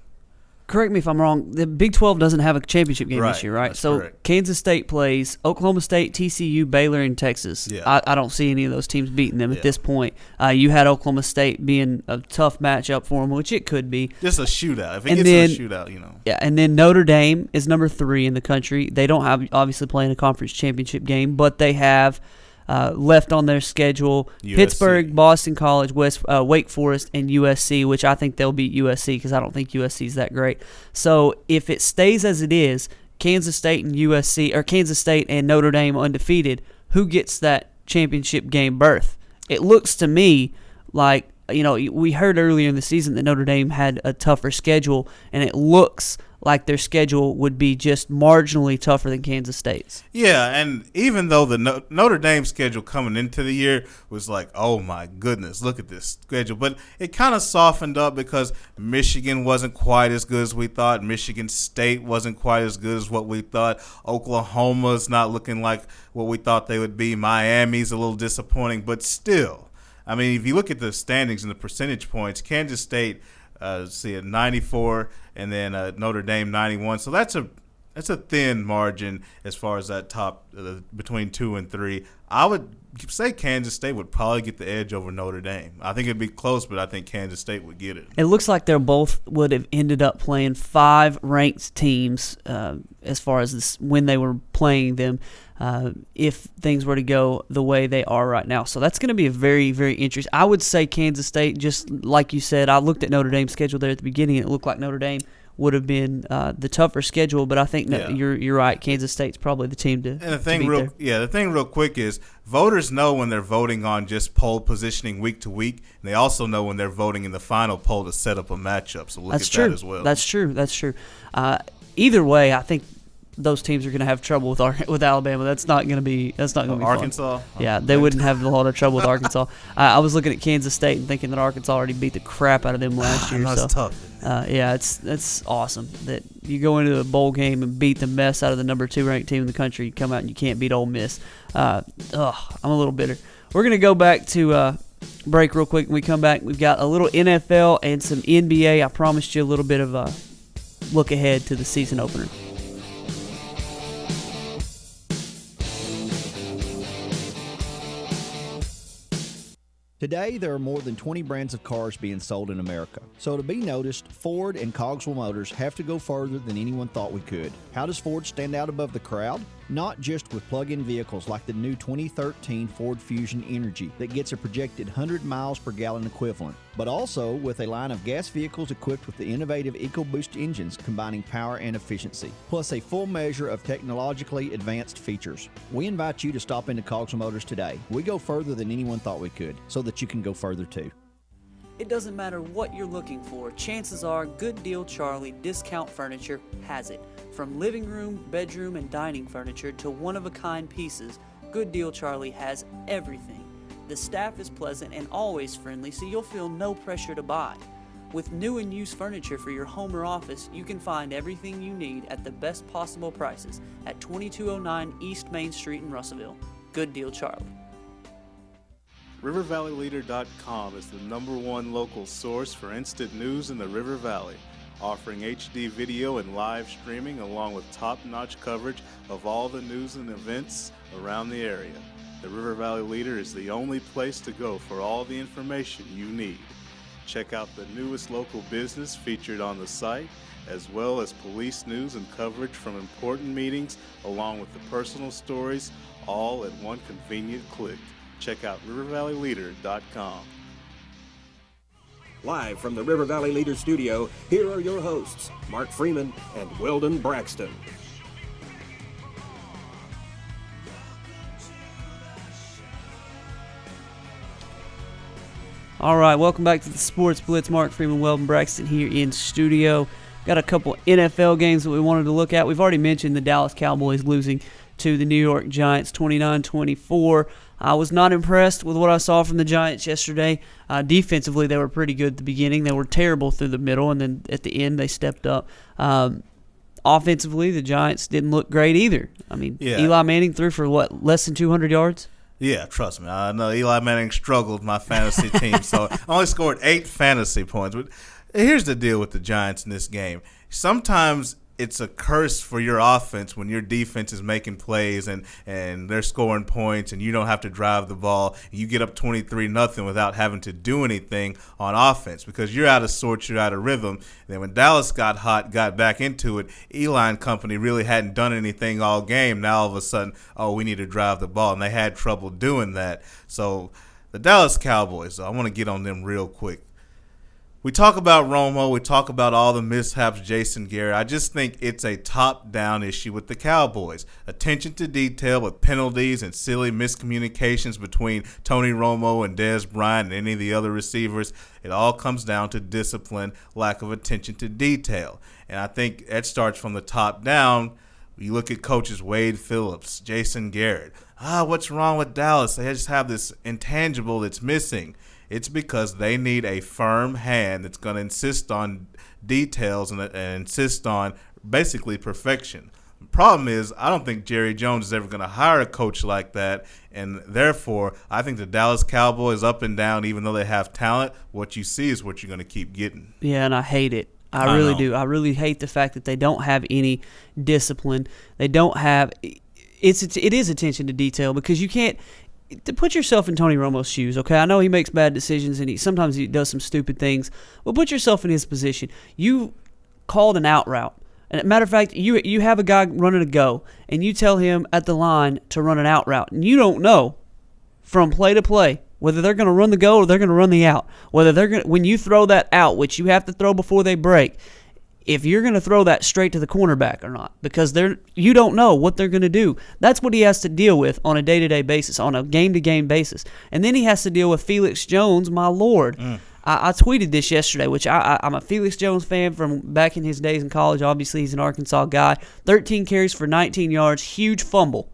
Correct me if I'm wrong. The Big 12 doesn't have a championship game this year, right?
That's
so
correct. Kansas
State plays Oklahoma State, TCU, Baylor, and Texas.
Yeah.
I don't see any of those teams beating them at this point. You had Oklahoma State being a tough matchup for them, which it could be.
Just a shootout. If it gets to a shootout,
Yeah, and then Notre Dame is number 3 in the country. They don't have obviously playing a conference championship game, but they have left on their schedule
USC.
Pittsburgh, Boston College, Wake Forest, and USC, which I think they'll beat USC because I don't think USC is that great. So if it stays as it is, Kansas State and USC, or Kansas State and Notre Dame undefeated, who gets that championship game berth? It looks to me like, we heard earlier in the season that Notre Dame had a tougher schedule, and it looks like their schedule would be just marginally tougher than Kansas State's.
Yeah, and even though the Notre Dame schedule coming into the year was like, oh my goodness, look at this schedule. But it kind of softened up because Michigan wasn't quite as good as we thought. Michigan State wasn't quite as good as what we thought. Oklahoma's not looking like what we thought they would be. Miami's a little disappointing, but still. I mean, if you look at the standings and the percentage points, Kansas State, at 94, and then Notre Dame 91. So that's a thin margin as far as that top between 2 and 3. I would say Kansas State would probably get the edge over Notre Dame. I think it'd be close, but I think Kansas State would get it.
It looks like they both would have ended up playing 5 ranked teams as far as this, when they were playing them, if things were to go the way they are right now. So that's going to be a very, very interesting. I would say Kansas State, just like you said, I looked at Notre Dame's schedule there at the beginning, and it looked like Notre Dame would have been the tougher schedule, but I think you're right. Kansas State's probably the team to. And
the thing, the thing real quick is voters know when they're voting on just poll positioning week to week, and they also know when they're voting in the final poll to set up a matchup. So look at that as well.
That's true. Either way, I think those teams are going to have trouble with Alabama. That's not going to be
Arkansas.
Fun. Yeah, they wouldn't have a lot of trouble with Arkansas. I was looking at Kansas State and thinking that Arkansas already beat the crap out of them last year.
That's tough.
It's awesome that you go into a bowl game and beat the mess out of the number 2 ranked team in the country. You come out and you can't beat Ole Miss. I'm a little bitter. We're going to go back to break real quick. When we come back, we've got a little NFL and some NBA. I promised you a little bit of a look ahead to the season opener.
Today, there are more than 20 brands of cars being sold in America. So to be noticed, Ford and Cogswell Motors have to go further than anyone thought we could. How does Ford stand out above the crowd? not just with plug-in vehicles like the new 2013 Ford Fusion Energy that gets a projected 100 miles per gallon equivalent, but also with a line of gas vehicles equipped with the innovative EcoBoost engines combining power and efficiency, plus a full measure of technologically advanced features. We invite you to stop into Cogswell Motors today. We go further than anyone thought we could, so that you can go further too.
It doesn't matter what you're looking for, chances are Good Deal Charlie Discount Furniture has it. From living room, bedroom, and dining furniture to one-of-a-kind pieces, Good Deal Charlie has everything. The staff is pleasant and always friendly, so you'll feel no pressure to buy. With new and used furniture for your home or office, you can find everything you need at the best possible prices at 2209 East Main Street in Russellville. Good Deal Charlie.
RiverValleyLeader.com is the #1 local source for instant news in the River Valley, offering HD video and live streaming along with top-notch coverage of all the news and events around the area. The River Valley Leader is the only place to go for all the information you need. Check out the newest local business featured on the site, as well as police news and coverage from important meetings, along with the personal stories, all at one convenient click. Check out RiverValleyLeader.com.
Live from the River Valley Leader Studio, here are your hosts, Mark Freeman and Weldon Braxton.
All right, welcome back to the Sports Blitz. Mark Freeman, Weldon Braxton here in studio. Got a couple NFL games that we wanted to look at. We've already mentioned the Dallas Cowboys losing to the New York Giants 29-24. I was not impressed with what I saw from the Giants yesterday. Defensively, they were pretty good at the beginning. They were terrible through the middle, and then at the end, they stepped up. Offensively, the Giants didn't look great either. I mean, Eli Manning threw for, less than 200 yards?
Yeah, trust me. I know Eli Manning struggled with my fantasy team, so I only scored 8 fantasy points. But here's the deal with the Giants in this game. Sometimes it's a curse for your offense when your defense is making plays and they're scoring points and you don't have to drive the ball. You get up 23-0 without having to do anything on offense because you're out of sorts, you're out of rhythm. And then when Dallas got hot, got back into it, Eli and company really hadn't done anything all game. Now all of a sudden, we need to drive the ball, and they had trouble doing that. So the Dallas Cowboys, I want to get on them real quick. We talk about Romo. We talk about all the mishaps, Jason Garrett. I just think it's a top-down issue with the Cowboys. Attention to detail with penalties and silly miscommunications between Tony Romo and Dez Bryant and any of the other receivers. It all comes down to discipline, lack of attention to detail. And I think that starts from the top down. You look at coaches Wade Phillips, Jason Garrett. What's wrong with Dallas? They just have this intangible that's missing. It's because they need a firm hand that's going to insist on details and insist on basically perfection. The problem is I don't think Jerry Jones is ever going to hire a coach like that, and therefore I think the Dallas Cowboys up and down, even though they have talent, what you see is what you're going to keep getting.
Yeah, and I hate it. I really do. I really hate the fact that they don't have any discipline. They don't have – it is attention to detail because you can't – to put yourself in Tony Romo's shoes, okay? I know he makes bad decisions and sometimes he does some stupid things, but put yourself in his position. You called an out route. And matter of fact, you have a guy running a go, and you tell him at the line to run an out route. And you don't know from play to play whether they're going to run the go or they're going to run the out. Whether they're going when you throw that out, which you have to throw before they break, if you're going to throw that straight to the cornerback or not, because you don't know what they're going to do. That's what he has to deal with on a day-to-day basis, on a game-to-game basis. And then he has to deal with Felix Jones, my Lord. I tweeted this yesterday, which I'm a Felix Jones fan from back in his days in college. Obviously, he's an Arkansas guy. 13 carries for 19 yards, huge fumble.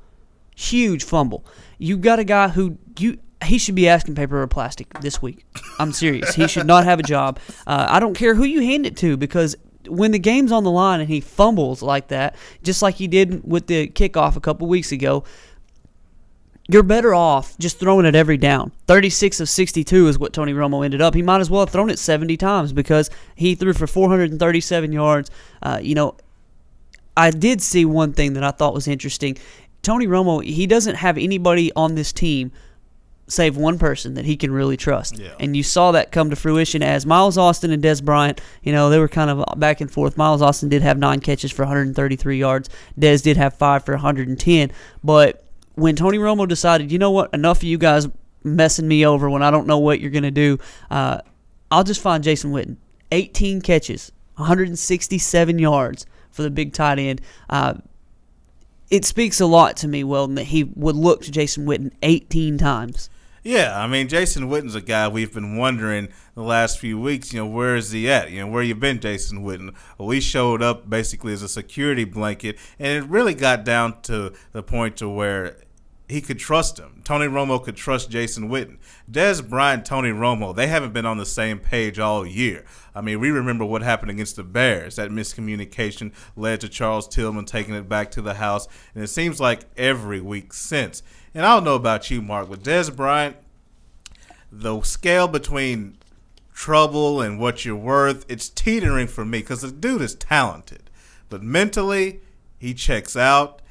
Huge fumble. You got a guy who he should be asking paper or plastic this week. I'm serious. He should not have a job. I don't care who you hand it to because when the game's on the line and he fumbles like that, just like he did with the kickoff a couple weeks ago, you're better off just throwing it every down. 36 of 62 is what Tony Romo ended up. He might as well have thrown it 70 times because he threw for 437 yards. I did see one thing that I thought was interesting. Tony Romo, he doesn't have anybody on this team save one person that he can really trust.
Yeah.
And you saw that come to fruition as Miles Austin and Des Bryant, they were kind of back and forth. Miles Austin did have 9 catches for 133 yards. Des did have 5 for 110. But when Tony Romo decided, you know what, enough of you guys messing me over when I don't know what you're going to do, I'll just find Jason Witten. 18 catches, 167 yards for the big tight end. It speaks a lot to me, Weldon, that he would look to Jason Witten 18 times.
Yeah, I mean, Jason Witten's a guy we've been wondering the last few weeks, where is he at? Where you been, Jason Witten? Well, we showed up basically as a security blanket, and it really got down to the point to where he could trust him. Tony Romo could trust Jason Witten. Des Bryant, Tony Romo, they haven't been on the same page all year. I mean, we remember what happened against the Bears. That miscommunication led to Charles Tillman taking it back to the house, and it seems like every week since. And I don't know about you, Mark, but Des Bryant, the scale between trouble and what you're worth, it's teetering for me because the dude is talented. But mentally, he checks out.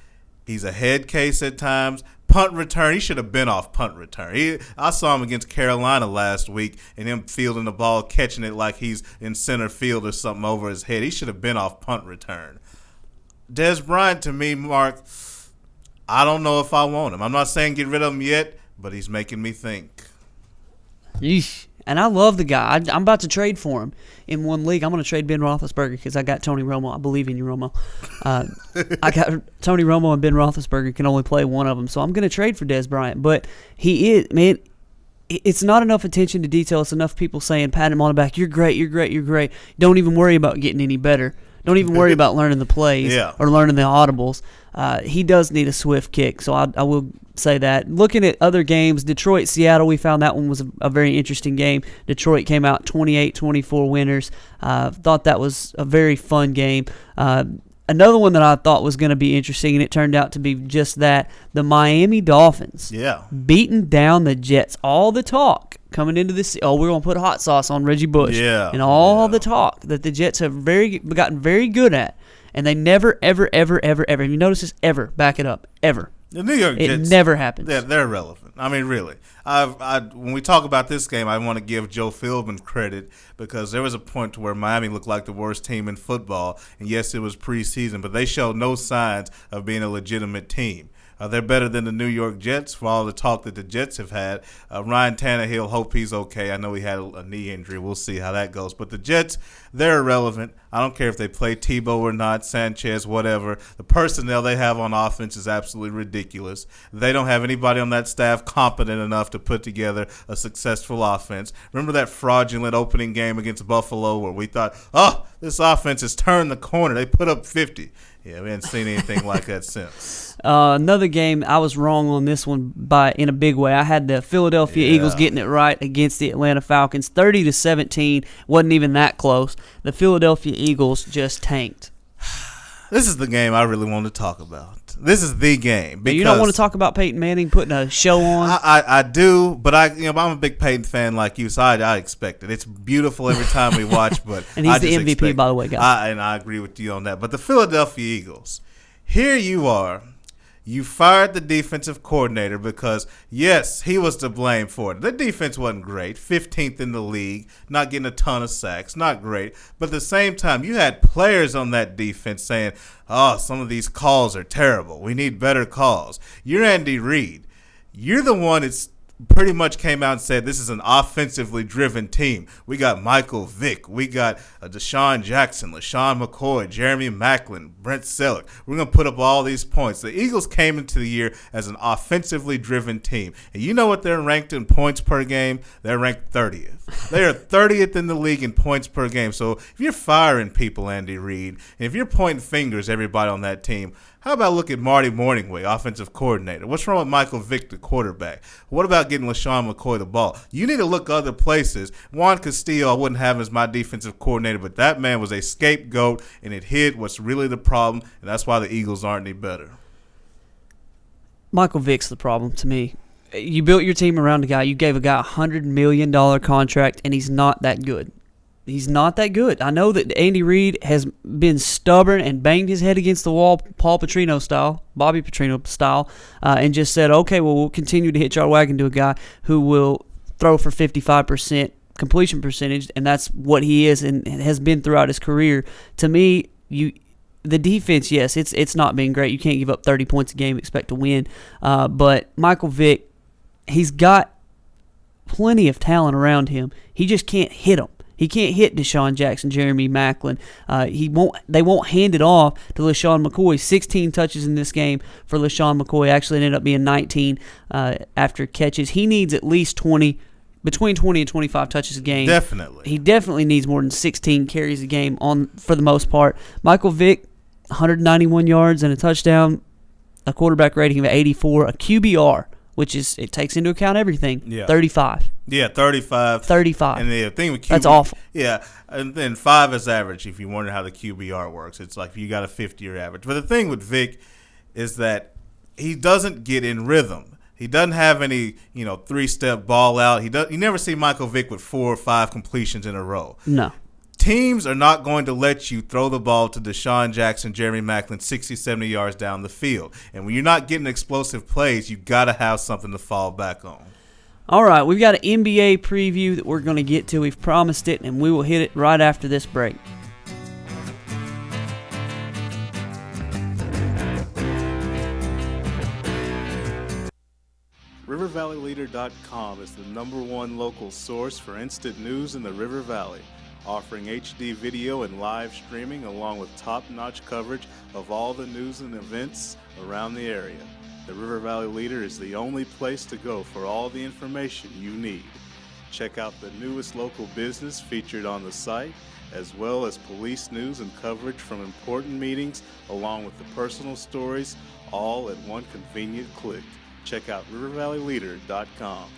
He's a head case at times. Punt return, he should have been off punt return. I saw him against Carolina last week and him fielding the ball, catching it like he's in center field or something over his head. He should have been off punt return. Des Bryant, to me, Mark, I don't know if I want him. I'm not saying get rid of him yet, but he's making me think.
Yeesh. And I love the guy. I'm about to trade for him in one league. I'm going to trade Ben Roethlisberger because I got Tony Romo. I believe in you, Romo. I got Tony Romo and Ben Roethlisberger can only play one of them, so I'm going to trade for Des Bryant. But he is, man, it's not enough attention to detail. It's enough people saying, pat him on the back, you're great, you're great, you're great. Don't even worry about getting any better. Don't even worry about learning the plays or learning the audibles. He does need a swift kick, so I will say that. Looking at other games, Detroit, Seattle, we found that one was a very interesting game. Detroit came out 28-24 winners. Thought that was a very fun game. Another one that I thought was going to be interesting, and it turned out to be just that, the Miami Dolphins beating down the Jets. All the talk coming into this, we're going to put hot sauce on Reggie Bush. And all the talk that the Jets have gotten very good at, and they never, ever, ever, ever, ever, have you noticed this? Ever, back it up, ever.
The New York Jets,
it never happens.
They're irrelevant. I mean, really. When we talk about this game, I want to give Joe Philbin credit because there was a point where Miami looked like the worst team in football. And, yes, it was preseason, but they showed no signs of being a legitimate team. They're better than the New York Jets for all the talk that the Jets have had. Ryan Tannehill, hope he's okay. I know he had a knee injury. We'll see how that goes. But the Jets, they're irrelevant. I don't care if they play Tebow or not, Sanchez, whatever. The personnel they have on offense is absolutely ridiculous. They don't have anybody on that staff competent enough to put together a successful offense. Remember that fraudulent opening game against Buffalo where we thought, this offense has turned the corner. They put up 50. Yeah, we haven't seen anything like that since.
Another game, I was wrong on this one in a big way. I had the Philadelphia Eagles getting it right against the Atlanta Falcons, 30-17. Wasn't even that close. The Philadelphia Eagles just tanked.
This is the game I really want to talk about. This is the game.
You don't want to talk about Peyton Manning putting a show on?
I do, but I'm a big Peyton fan like you, so I expect it. It's beautiful every time we watch, but
and he's the MVP, by the way, guys.
And I agree with you on that. But the Philadelphia Eagles, here you are. You fired the defensive coordinator because, yes, he was to blame for it. The defense wasn't great, 15th in the league, not getting a ton of sacks, not great. But at the same time, you had players on that defense saying, some of these calls are terrible. We need better calls. You're Andy Reid. You're the one that's pretty much came out and said this is an offensively driven team. We got Michael Vick. We got Deshaun Jackson, LaShawn McCoy, Jeremy Maclin, Brent Selleck. We're going to put up all these points. The Eagles came into the year as an offensively driven team. And you know what they're ranked in points per game? They're ranked 30th. They are 30th in the league in points per game. So if you're firing people, Andy Reid, and if you're pointing fingers at everybody on that team, how about look at Marty Morningway, offensive coordinator? What's wrong with Michael Vick, the quarterback? What about getting LaShawn McCoy the ball? You need to look other places. Juan Castillo I wouldn't have as my defensive coordinator, but that man was a scapegoat, and it hid what's really the problem, and that's why the Eagles aren't any better.
Michael Vick's the problem to me. You built your team around a guy. You gave a guy a $100 million contract, and he's not that good. He's not that good. I know that Andy Reid has been stubborn and banged his head against the wall, Bobby Petrino style, and just said, okay, well, we'll continue to hitch our wagon to a guy who will throw for 55% completion percentage, and that's what he is and has been throughout his career. To me, the defense, yes, it's not been great. You can't give up 30 points a game and expect to win. But Michael Vick, he's got plenty of talent around him. He just can't hit them. He can't hit Deshaun Jackson, Jeremy Maclin. They won't hand it off to LaShawn McCoy. 16 touches in this game for LaShawn McCoy. Actually, it ended up being 19 after catches. He needs at least 20, between 20 and 25 touches a game.
Definitely.
He definitely needs more than 16 carries a game for the most part. Michael Vick, 191 yards and a touchdown, a quarterback rating of 84, a QBR, which it takes into account everything, 35.
Yeah, 35.
35.
And the thing with QB,
that's awful.
Yeah, and then 5 is average if you wonder how the QBR works. It's like you got a 50-year average. But the thing with Vic is that he doesn't get in rhythm. He doesn't have any, three-step ball out. You never see Michael Vick with 4 or 5 completions in a row.
No.
Teams are not going to let you throw the ball to Deshaun Jackson, Jeremy Maclin 60, 70 yards down the field. And when you're not getting explosive plays, you got to have something to fall back on.
All right, we've got an NBA preview that we're going to get to. We've promised it, and we will hit it right after this break.
RiverValleyLeader.com is the #1 local source for instant news in the River Valley, offering HD video and live streaming along with top-notch coverage of all the news and events around the area. The River Valley Leader is the only place to go for all the information you need. Check out the newest local business featured on the site, as well as police news and coverage from important meetings, along with the personal stories, all at one convenient click. Check out RiverValleyLeader.com.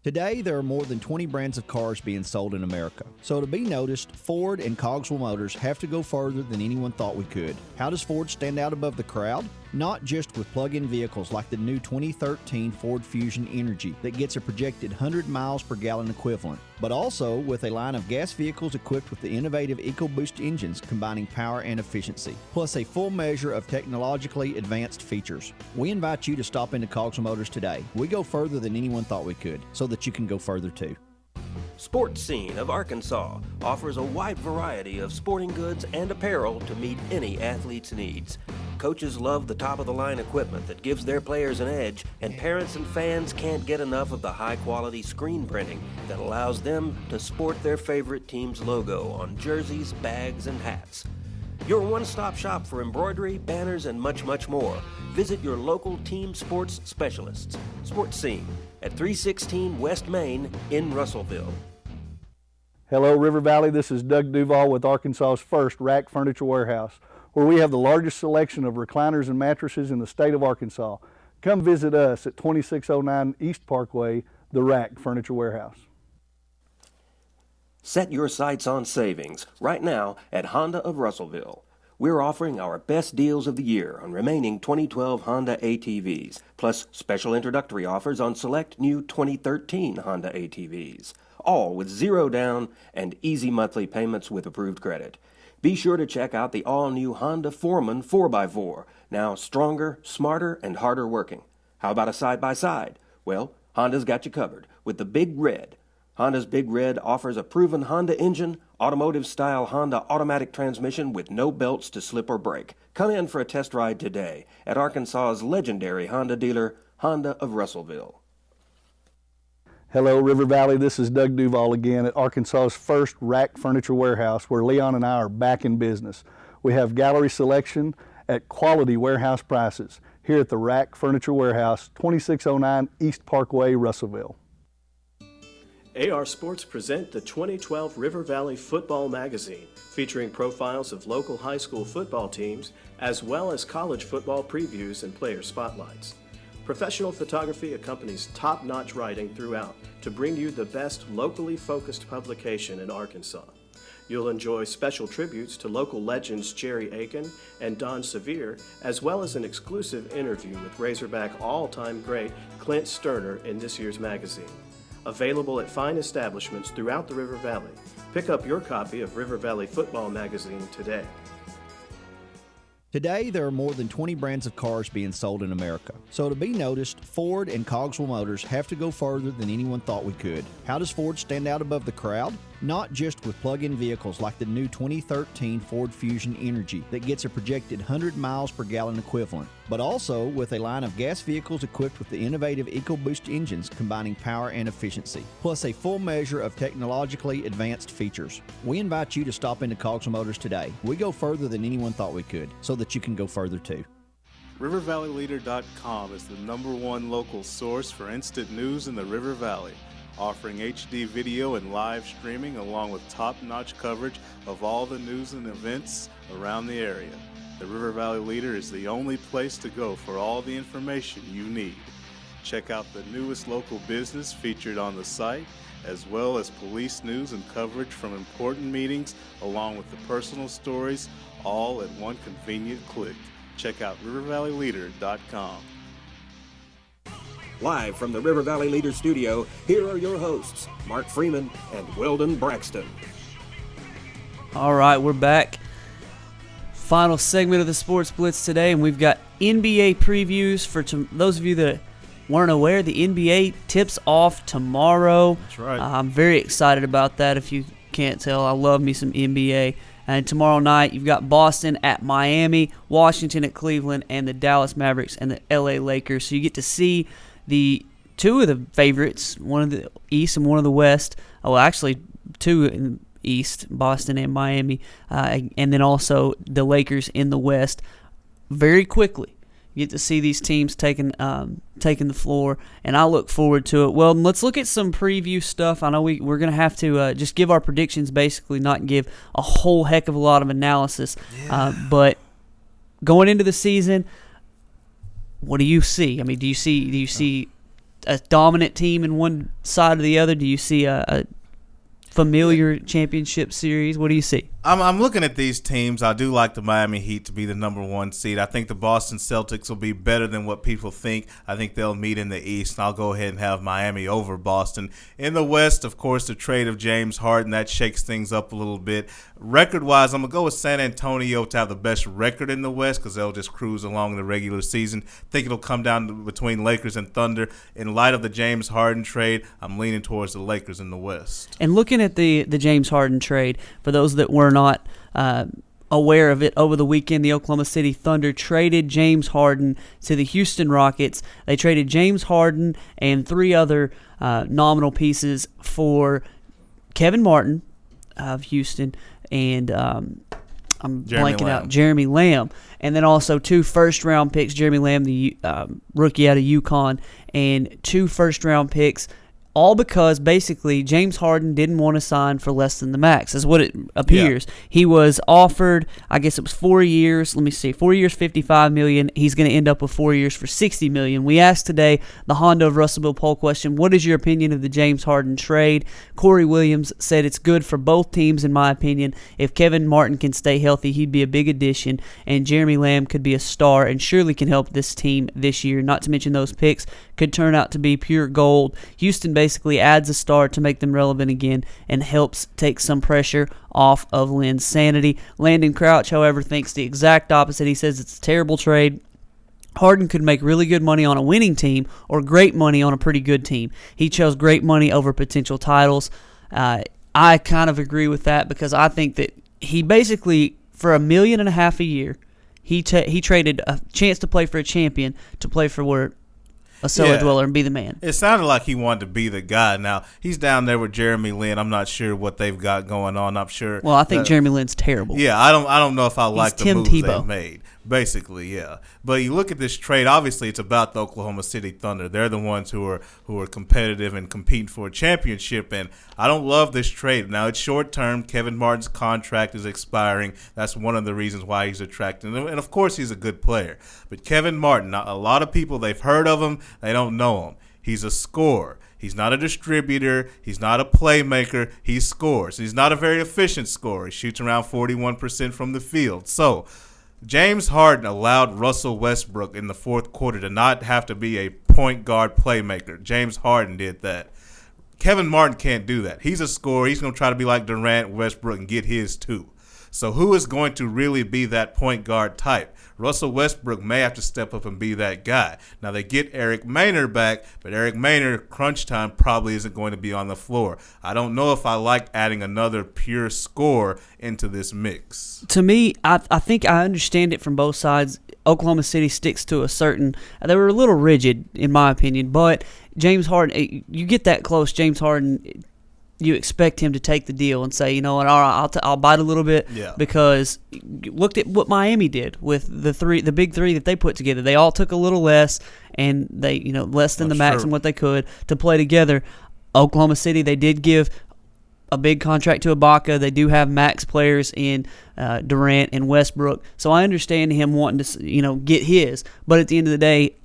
Today, there are more than 20 brands of cars being sold in America. So to be noticed, Ford and Cogswell Motors have to go further than anyone thought we could. How does Ford stand out above the crowd? Not just with plug-in vehicles like the new 2013 Ford Fusion Energy that gets a projected 100 miles per gallon equivalent, but also with a line of gas vehicles equipped with the innovative EcoBoost engines combining power and efficiency, plus a full measure of technologically advanced features. We invite you to stop into Cogswell Motors today. We go further than anyone thought we could, so that you can go further too.
Sports Scene of Arkansas offers a wide variety of sporting goods and apparel to meet any athlete's needs. Coaches love the top-of-the-line equipment that gives their players an edge, and parents and fans can't get enough of the high-quality screen printing that allows them to sport their favorite team's logo on jerseys, bags, and hats. Your one-stop shop for embroidery, banners, and much, much more. Visit your local team sports specialists. Sports Scene at 316 West Main in Russellville.
Hello, River Valley. This is Doug Duval with Arkansas's first Rack Furniture Warehouse, where we have the largest selection of recliners and mattresses in the state of Arkansas. Come visit us at 2609 East Parkway, the Rack Furniture Warehouse.
Set your sights on savings right now at Honda of Russellville. We're offering our best deals of the year on remaining 2012 Honda ATVs, plus special introductory offers on select new 2013 Honda ATVs, all with zero down and easy monthly payments with approved credit. Be sure to check out the all-new Honda Foreman 4x4, now stronger, smarter, and harder working. How about a side-by-side? Well, Honda's got you covered with the Big Red. Honda's Big Red offers a proven Honda engine, automotive-style Honda automatic transmission with no belts to slip or break. Come in for a test ride today at Arkansas's legendary Honda dealer, Honda of Russellville.
Hello, River Valley. This is Doug Duval again at Arkansas's first Rack Furniture Warehouse, where Leon and I are back in business. We have gallery selection at quality warehouse prices here at the Rack Furniture Warehouse, 2609 East Parkway, Russellville.
AR Sports present the 2012 River Valley Football Magazine, featuring profiles of local high school football teams, as well as college football previews and player spotlights. Professional photography accompanies top-notch writing throughout to bring you the best locally focused publication in Arkansas. You'll enjoy special tributes to local legends Jerry Aiken and Don Sevier, as well as an exclusive interview with Razorback all-time great Clint Sterner in this year's magazine. Available at fine establishments throughout the River Valley, Pick up your copy of River Valley Football Magazine today.
Today, there are more than 20 brands of cars being sold in America. So to be noticed, Ford and Cogswell Motors have to go further than anyone thought we could. How does Ford stand out above the crowd? Not just with plug-in vehicles like the new 2013 Ford Fusion Energy that gets a projected 100 miles per gallon equivalent, but also with a line of gas vehicles equipped with the innovative EcoBoost engines combining power and efficiency, plus a full measure of technologically advanced features. We invite you to stop into Cogswell Motors today. We go further than anyone thought we could, so that you can go further too.
RiverValleyLeader.com is the #1 local source for instant news in the River Valley, offering HD video and live streaming along with top-notch coverage of all the news and events around the area. The River Valley Leader is the only place to go for all the information you need. Check out the newest local business featured on the site, as well as police news and coverage from important meetings, along with the personal stories, all at one convenient click. Check out RiverValleyLeader.com.
Live from the River Valley Leader Studio, here are your hosts, Mark Freeman and Weldon Braxton.
All right, we're back. Final segment of the Sports Blitz today, and we've got NBA previews for those of you that weren't aware. The NBA tips off tomorrow.
That's right.
I'm very excited about that. If you can't tell, I love me some NBA. And tomorrow night, you've got Boston at Miami, Washington at Cleveland, and the Dallas Mavericks and the LA Lakers. So you get to see the two of the favorites, one of the East and one of the West. Oh, actually, two in the East, Boston and Miami, and then also the Lakers in the West. Very quickly, you get to see these teams taking the floor, and I look forward to it. Well, let's look at some preview stuff. I know we're going to have to just give our predictions, basically, not give a whole heck of a lot of analysis. But going into the season, what do you see? I mean, do you see a dominant team in one side or the other? Do you see a familiar championship series? What do you see?
I'm looking at these teams. I do like the Miami Heat to be the #1 seed. I think the Boston Celtics will be better than what people think. I think they'll meet in the East, and I'll go ahead and have Miami over Boston. In the West, of course, the trade of James Harden, that shakes things up a little bit. Record-wise, I'm going to go with San Antonio to have the best record in the West because they'll just cruise along in the regular season. I think it'll come down between Lakers and Thunder. In light of the James Harden trade, I'm leaning towards the Lakers in the West.
And looking at the James Harden trade, for those that were not aware of it, over the weekend, the Oklahoma City Thunder traded James Harden to the Houston Rockets. They traded James Harden and 3 other nominal pieces for Kevin Martin of Houston and I'm blanking out, Jeremy Lamb. And then also 2 first-round picks, Jeremy Lamb, the rookie out of UConn, and 2 first-round picks, all because basically James Harden didn't want to sign for less than the max, is what it appears. Yeah. He was offered, I guess it was 4 years. Let me see, 4 years, $55 million. He's going to end up with 4 years for $60 million. We asked today the Honda of Russellville poll question, what is your opinion of the James Harden trade? Corey Williams said it's good for both teams, in my opinion. If Kevin Martin can stay healthy, he'd be a big addition, and Jeremy Lamb could be a star and surely can help this team this year. Not to mention those picks could turn out to be pure gold. Houston basically adds a star to make them relevant again and helps take some pressure off of Lynn's sanity. Landon Crouch, however, thinks the exact opposite. He says it's a terrible trade. Harden could make really good money on a winning team or great money on a pretty good team. He chose great money over potential titles. I kind of agree with that because I think that he basically, for $1.5 million a year, he traded a chance to play for a champion to play for where a cellar dweller and be the man.
It sounded like he wanted to be the guy. Now, he's down there with Jeremy Lin. I'm not sure what they've got going on. I'm sure.
Well, I think Jeremy Lin's terrible.
Yeah, I don't know if I like the moves
Tebow.
they've made. Basically, yeah. But you look at this trade, obviously it's about the Oklahoma City Thunder. They're the ones who are competitive and competing for a championship, and I don't love this trade. Now, it's short term. Kevin Martin's contract is expiring. That's one of the reasons why he's attractive. And of course, he's a good player. But Kevin Martin, a lot of people, they've heard of him. They don't know him. He's a scorer. He's not a distributor. He's not a playmaker. He scores. He's not a very efficient scorer. He shoots around 41% from the field. So James Harden allowed Russell Westbrook in the fourth quarter to not have to be a point guard playmaker. James Harden did that. Kevin Martin can't do that. He's a scorer. He's going to try to be like Durant, Westbrook, and get his too. So who is going to really be that point guard type? Russell Westbrook may have to step up and be that guy. Now, they get Eric Maynard back, but Eric Maynard, crunch time, probably isn't going to be on the floor. I don't know if I like adding another pure scorer into this mix.
To me, I think I understand it from both sides. Oklahoma City sticks to a certain – they were a little rigid, in my opinion, but James Harden – you get that close, James Harden – you expect him to take the deal and say, you know what, all right, I'll bite a little bit because looked at what Miami did with the big three that they put together. They all took a little less, and they less than the max and what they could to play together. Oklahoma City, they did give a big contract to Ibaka. They do have max players in Durant and Westbrook, so I understand him wanting to get his. But at the end of the day,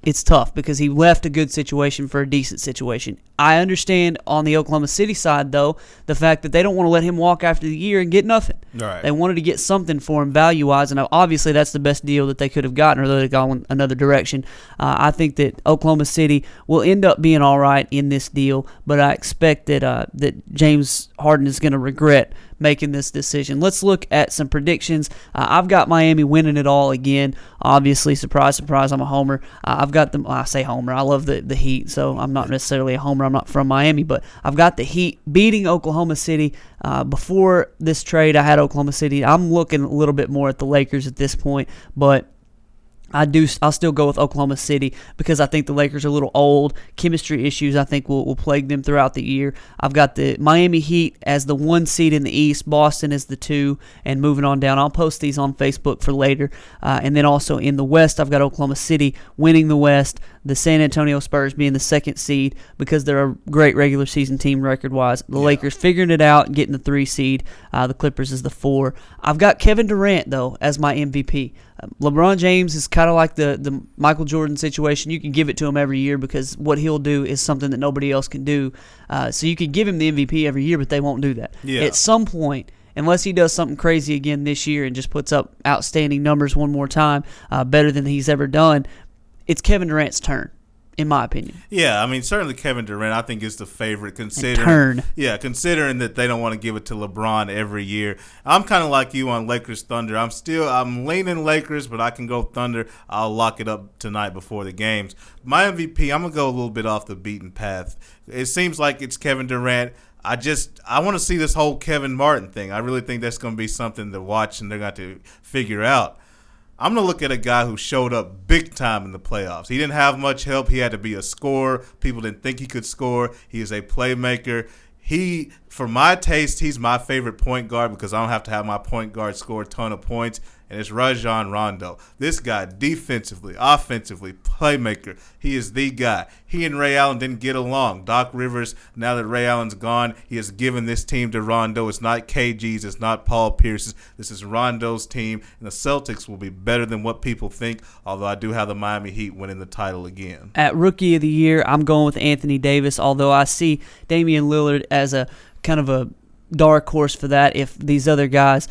it's tough because he left a good situation for a decent situation. I understand on the Oklahoma City side, though, the fact that they don't want to let him walk after the year and get nothing.
Right.
They wanted to get something for him value-wise, and obviously that's the best deal that they could have gotten, or they'd gone another direction. I think that Oklahoma City will end up being all right in this deal, but I expect that James Harden is going to regret making this decision. Let's look at some predictions. I've got Miami winning it all again. Obviously, surprise, surprise, I'm a homer. I've got them. I say homer. I love the Heat, so I'm not necessarily a homer. I'm not from Miami, but I've got the Heat beating Oklahoma City. Before this trade, I had Oklahoma City. I'm looking a little bit more at the Lakers at this point, but I'll still go with Oklahoma City because I think the Lakers are a little old. Chemistry issues, I think, will plague them throughout the year. I've got the Miami Heat as the 1 seed in the East, Boston as the 2, and moving on down. I'll post these on Facebook for later. And then also in the West, I've got Oklahoma City winning the West, the San Antonio Spurs being the 2nd seed because they're a great regular season team record-wise. The Lakers figuring it out and getting the 3 seed. The Clippers is the 4. I've got Kevin Durant, though, as my MVP. LeBron James is kind of like the Michael Jordan situation. You can give it to him every year because what he'll do is something that nobody else can do. So you can give him the MVP every year, but they won't do that. Yeah. At some point, unless he does something crazy again this year and just puts up outstanding numbers one more time, better than he's ever done, it's Kevin Durant's turn, in my opinion.
Yeah, I mean, certainly Kevin Durant, I think, is the favorite considering that they don't want to give it to LeBron every year. I'm kind of like you on Lakers Thunder. I'm leaning Lakers, but I can go Thunder. I'll lock it up tonight before the games. My MVP, I'm going to go a little bit off the beaten path. It seems like it's Kevin Durant. I want to see this whole Kevin Martin thing. I really think that's going to be something to watch and they're going to figure out. I'm going to look at a guy who showed up big time in the playoffs. He didn't have much help. He had to be a scorer. People didn't think he could score. He is a playmaker. For my taste, he's my favorite point guard because I don't have to have my point guard score a ton of points, and it's Rajon Rondo. This guy, defensively, offensively, playmaker, he is the guy. He and Ray Allen didn't get along. Doc Rivers, now that Ray Allen's gone, he has given this team to Rondo. It's not KG's. It's not Paul Pierce's. This is Rondo's team, and the Celtics will be better than what people think, although I do have the Miami Heat winning the title again.
At Rookie of the Year, I'm going with Anthony Davis, although I see Damian Lillard as a kind of a dark horse for that if these other guys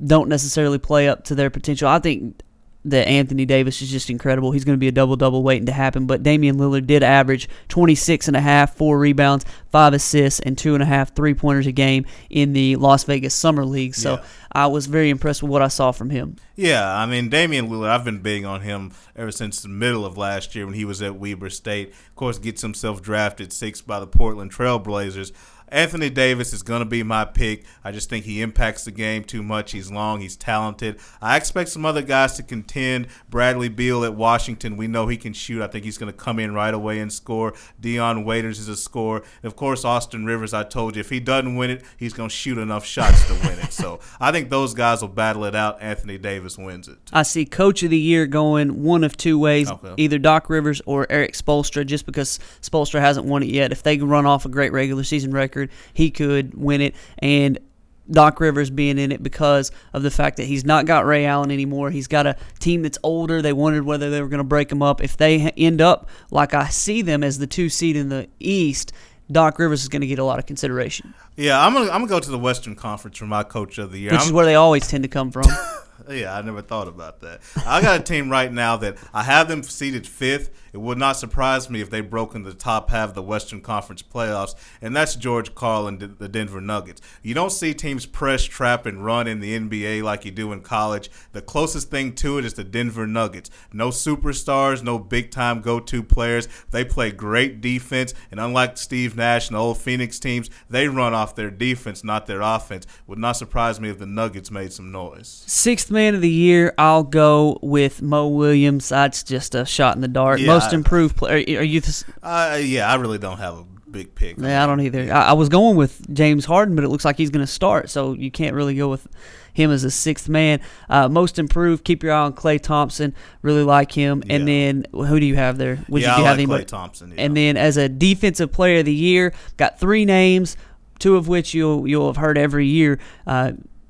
don't necessarily play up to their potential. I think that Anthony Davis is just incredible. He's going to be a double-double waiting to happen, but Damian Lillard did average 26.5, 4 rebounds, 5 assists, and 2.5 3-pointers a game in the Las Vegas Summer League. So I was very impressed with what I saw from him.
Yeah, I mean, Damian Lillard, I've been big on him ever since the middle of last year when he was at Weber State. Of course, gets himself drafted 6th by the Portland Trail Blazers. Anthony Davis is going to be my pick. I just think he impacts the game too much. He's long. He's talented. I expect some other guys to contend. Bradley Beal at Washington, we know he can shoot. I think he's going to come in right away and score. Dion Waiters is a scorer. And, of course, Austin Rivers, I told you, if he doesn't win it, he's going to shoot enough shots to win it. So I think those guys will battle it out. Anthony Davis wins it.
I see Coach of the Year going one of two ways, either Doc Rivers or Eric Spoelstra, just because Spoelstra hasn't won it yet. If they can run off a great regular season record, he could win it, and Doc Rivers being in it because of the fact that he's not got Ray Allen anymore. He's got a team that's older. They wondered whether they were going to break him up. If they end up like I see them as the 2 seed in the East, Doc Rivers is going to get a lot of consideration.
Yeah, I'm gonna go to the Western Conference for my Coach of the Year.
Which is where they always tend to come from.
Yeah, I never thought about that. I got a team right now that I have them seeded 5th. It would not surprise me if they broke into the top half of the Western Conference playoffs, and that's George Karl and the Denver Nuggets. You don't see teams press, trap, and run in the NBA like you do in college. The closest thing to it is the Denver Nuggets. No superstars, no big-time go-to players. They play great defense, and unlike Steve Nash and the old Phoenix teams, they run off their defense, not their offense. Would not surprise me if the Nuggets made some noise.
6th man of the year, I'll go with Mo Williams. That's just a shot in the dark.
Yeah,
Most improved player. Are you?
Yeah, I really don't have a big pick.
Yeah, I don't either. I was going with James Harden, but it looks like he's going to start, so you can't really go with him as a 6th man. Most improved, keep your eye on Klay Thompson. Really like him.
Yeah.
And then who do you have there?
I like Klay Thompson. Yeah.
And then as a defensive player of the year, got 3 names, 2 of which you'll have heard every year.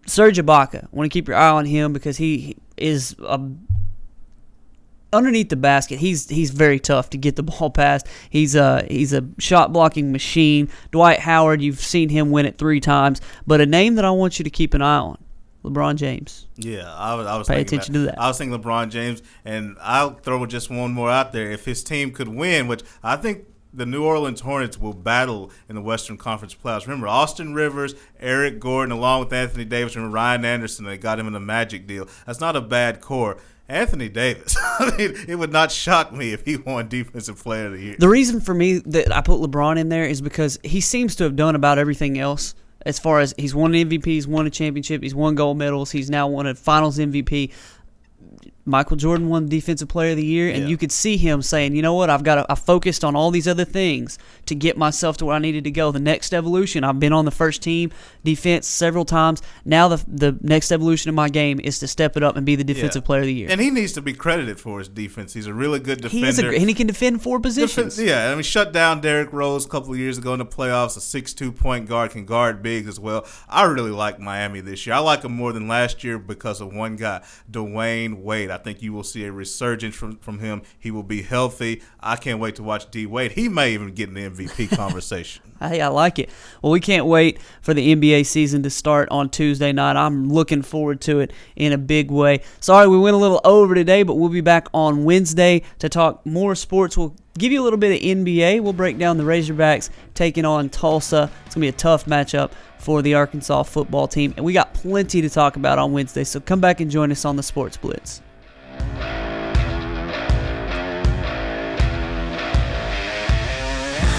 Serge Ibaka. Want to keep your eye on him because he is underneath the basket. He's very tough to get the ball past. He's a shot blocking machine. Dwight Howard, you've seen him win it 3 times. But a name that I want you to keep an eye on, LeBron James.
Yeah, I was
Pay
thinking
attention to that.
I was thinking LeBron James, and I'll throw just one more out there. If his team could win, which I think the New Orleans Hornets will battle in the Western Conference playoffs. Remember, Austin Rivers, Eric Gordon, along with Anthony Davis, and Ryan Anderson, they got him in a Magic deal. That's not a bad core. Anthony Davis, I mean, it would not shock me if he won Defensive Player of the Year.
The reason for me that I put LeBron in there is because he seems to have done about everything else. As far as he's won an MVP, he's won a championship, he's won gold medals, he's now won a Finals MVP. Michael Jordan won Defensive Player of the Year, and you could see him saying, you know what, I focused on all these other things to get myself to where I needed to go. The next evolution, I've been on the first team defense several times. Now the next evolution of my game is to step it up and be the Defensive Player of the Year.
And he needs to be credited for his defense. He's a really good defender.
And he can defend 4 positions.
I mean, shut down Derrick Rose a couple of years ago in the playoffs. A 6'2" point guard can guard bigs as well. I really like Miami this year. I like them more than last year because of one guy, Dwayne Wade. I think you will see a resurgence from him. He will be healthy. I can't wait to watch D. Wade. He may even get in the MVP conversation.
Hey, I like it. Well, we can't wait for the NBA season to start on Tuesday night. I'm looking forward to it in a big way. Sorry we went a little over today, but we'll be back on Wednesday to talk more sports. We'll give you a little bit of NBA. We'll break down the Razorbacks taking on Tulsa. It's going to be a tough matchup for the Arkansas football team. And we got plenty to talk about on Wednesday, so come back and join us on the Sports Blitz.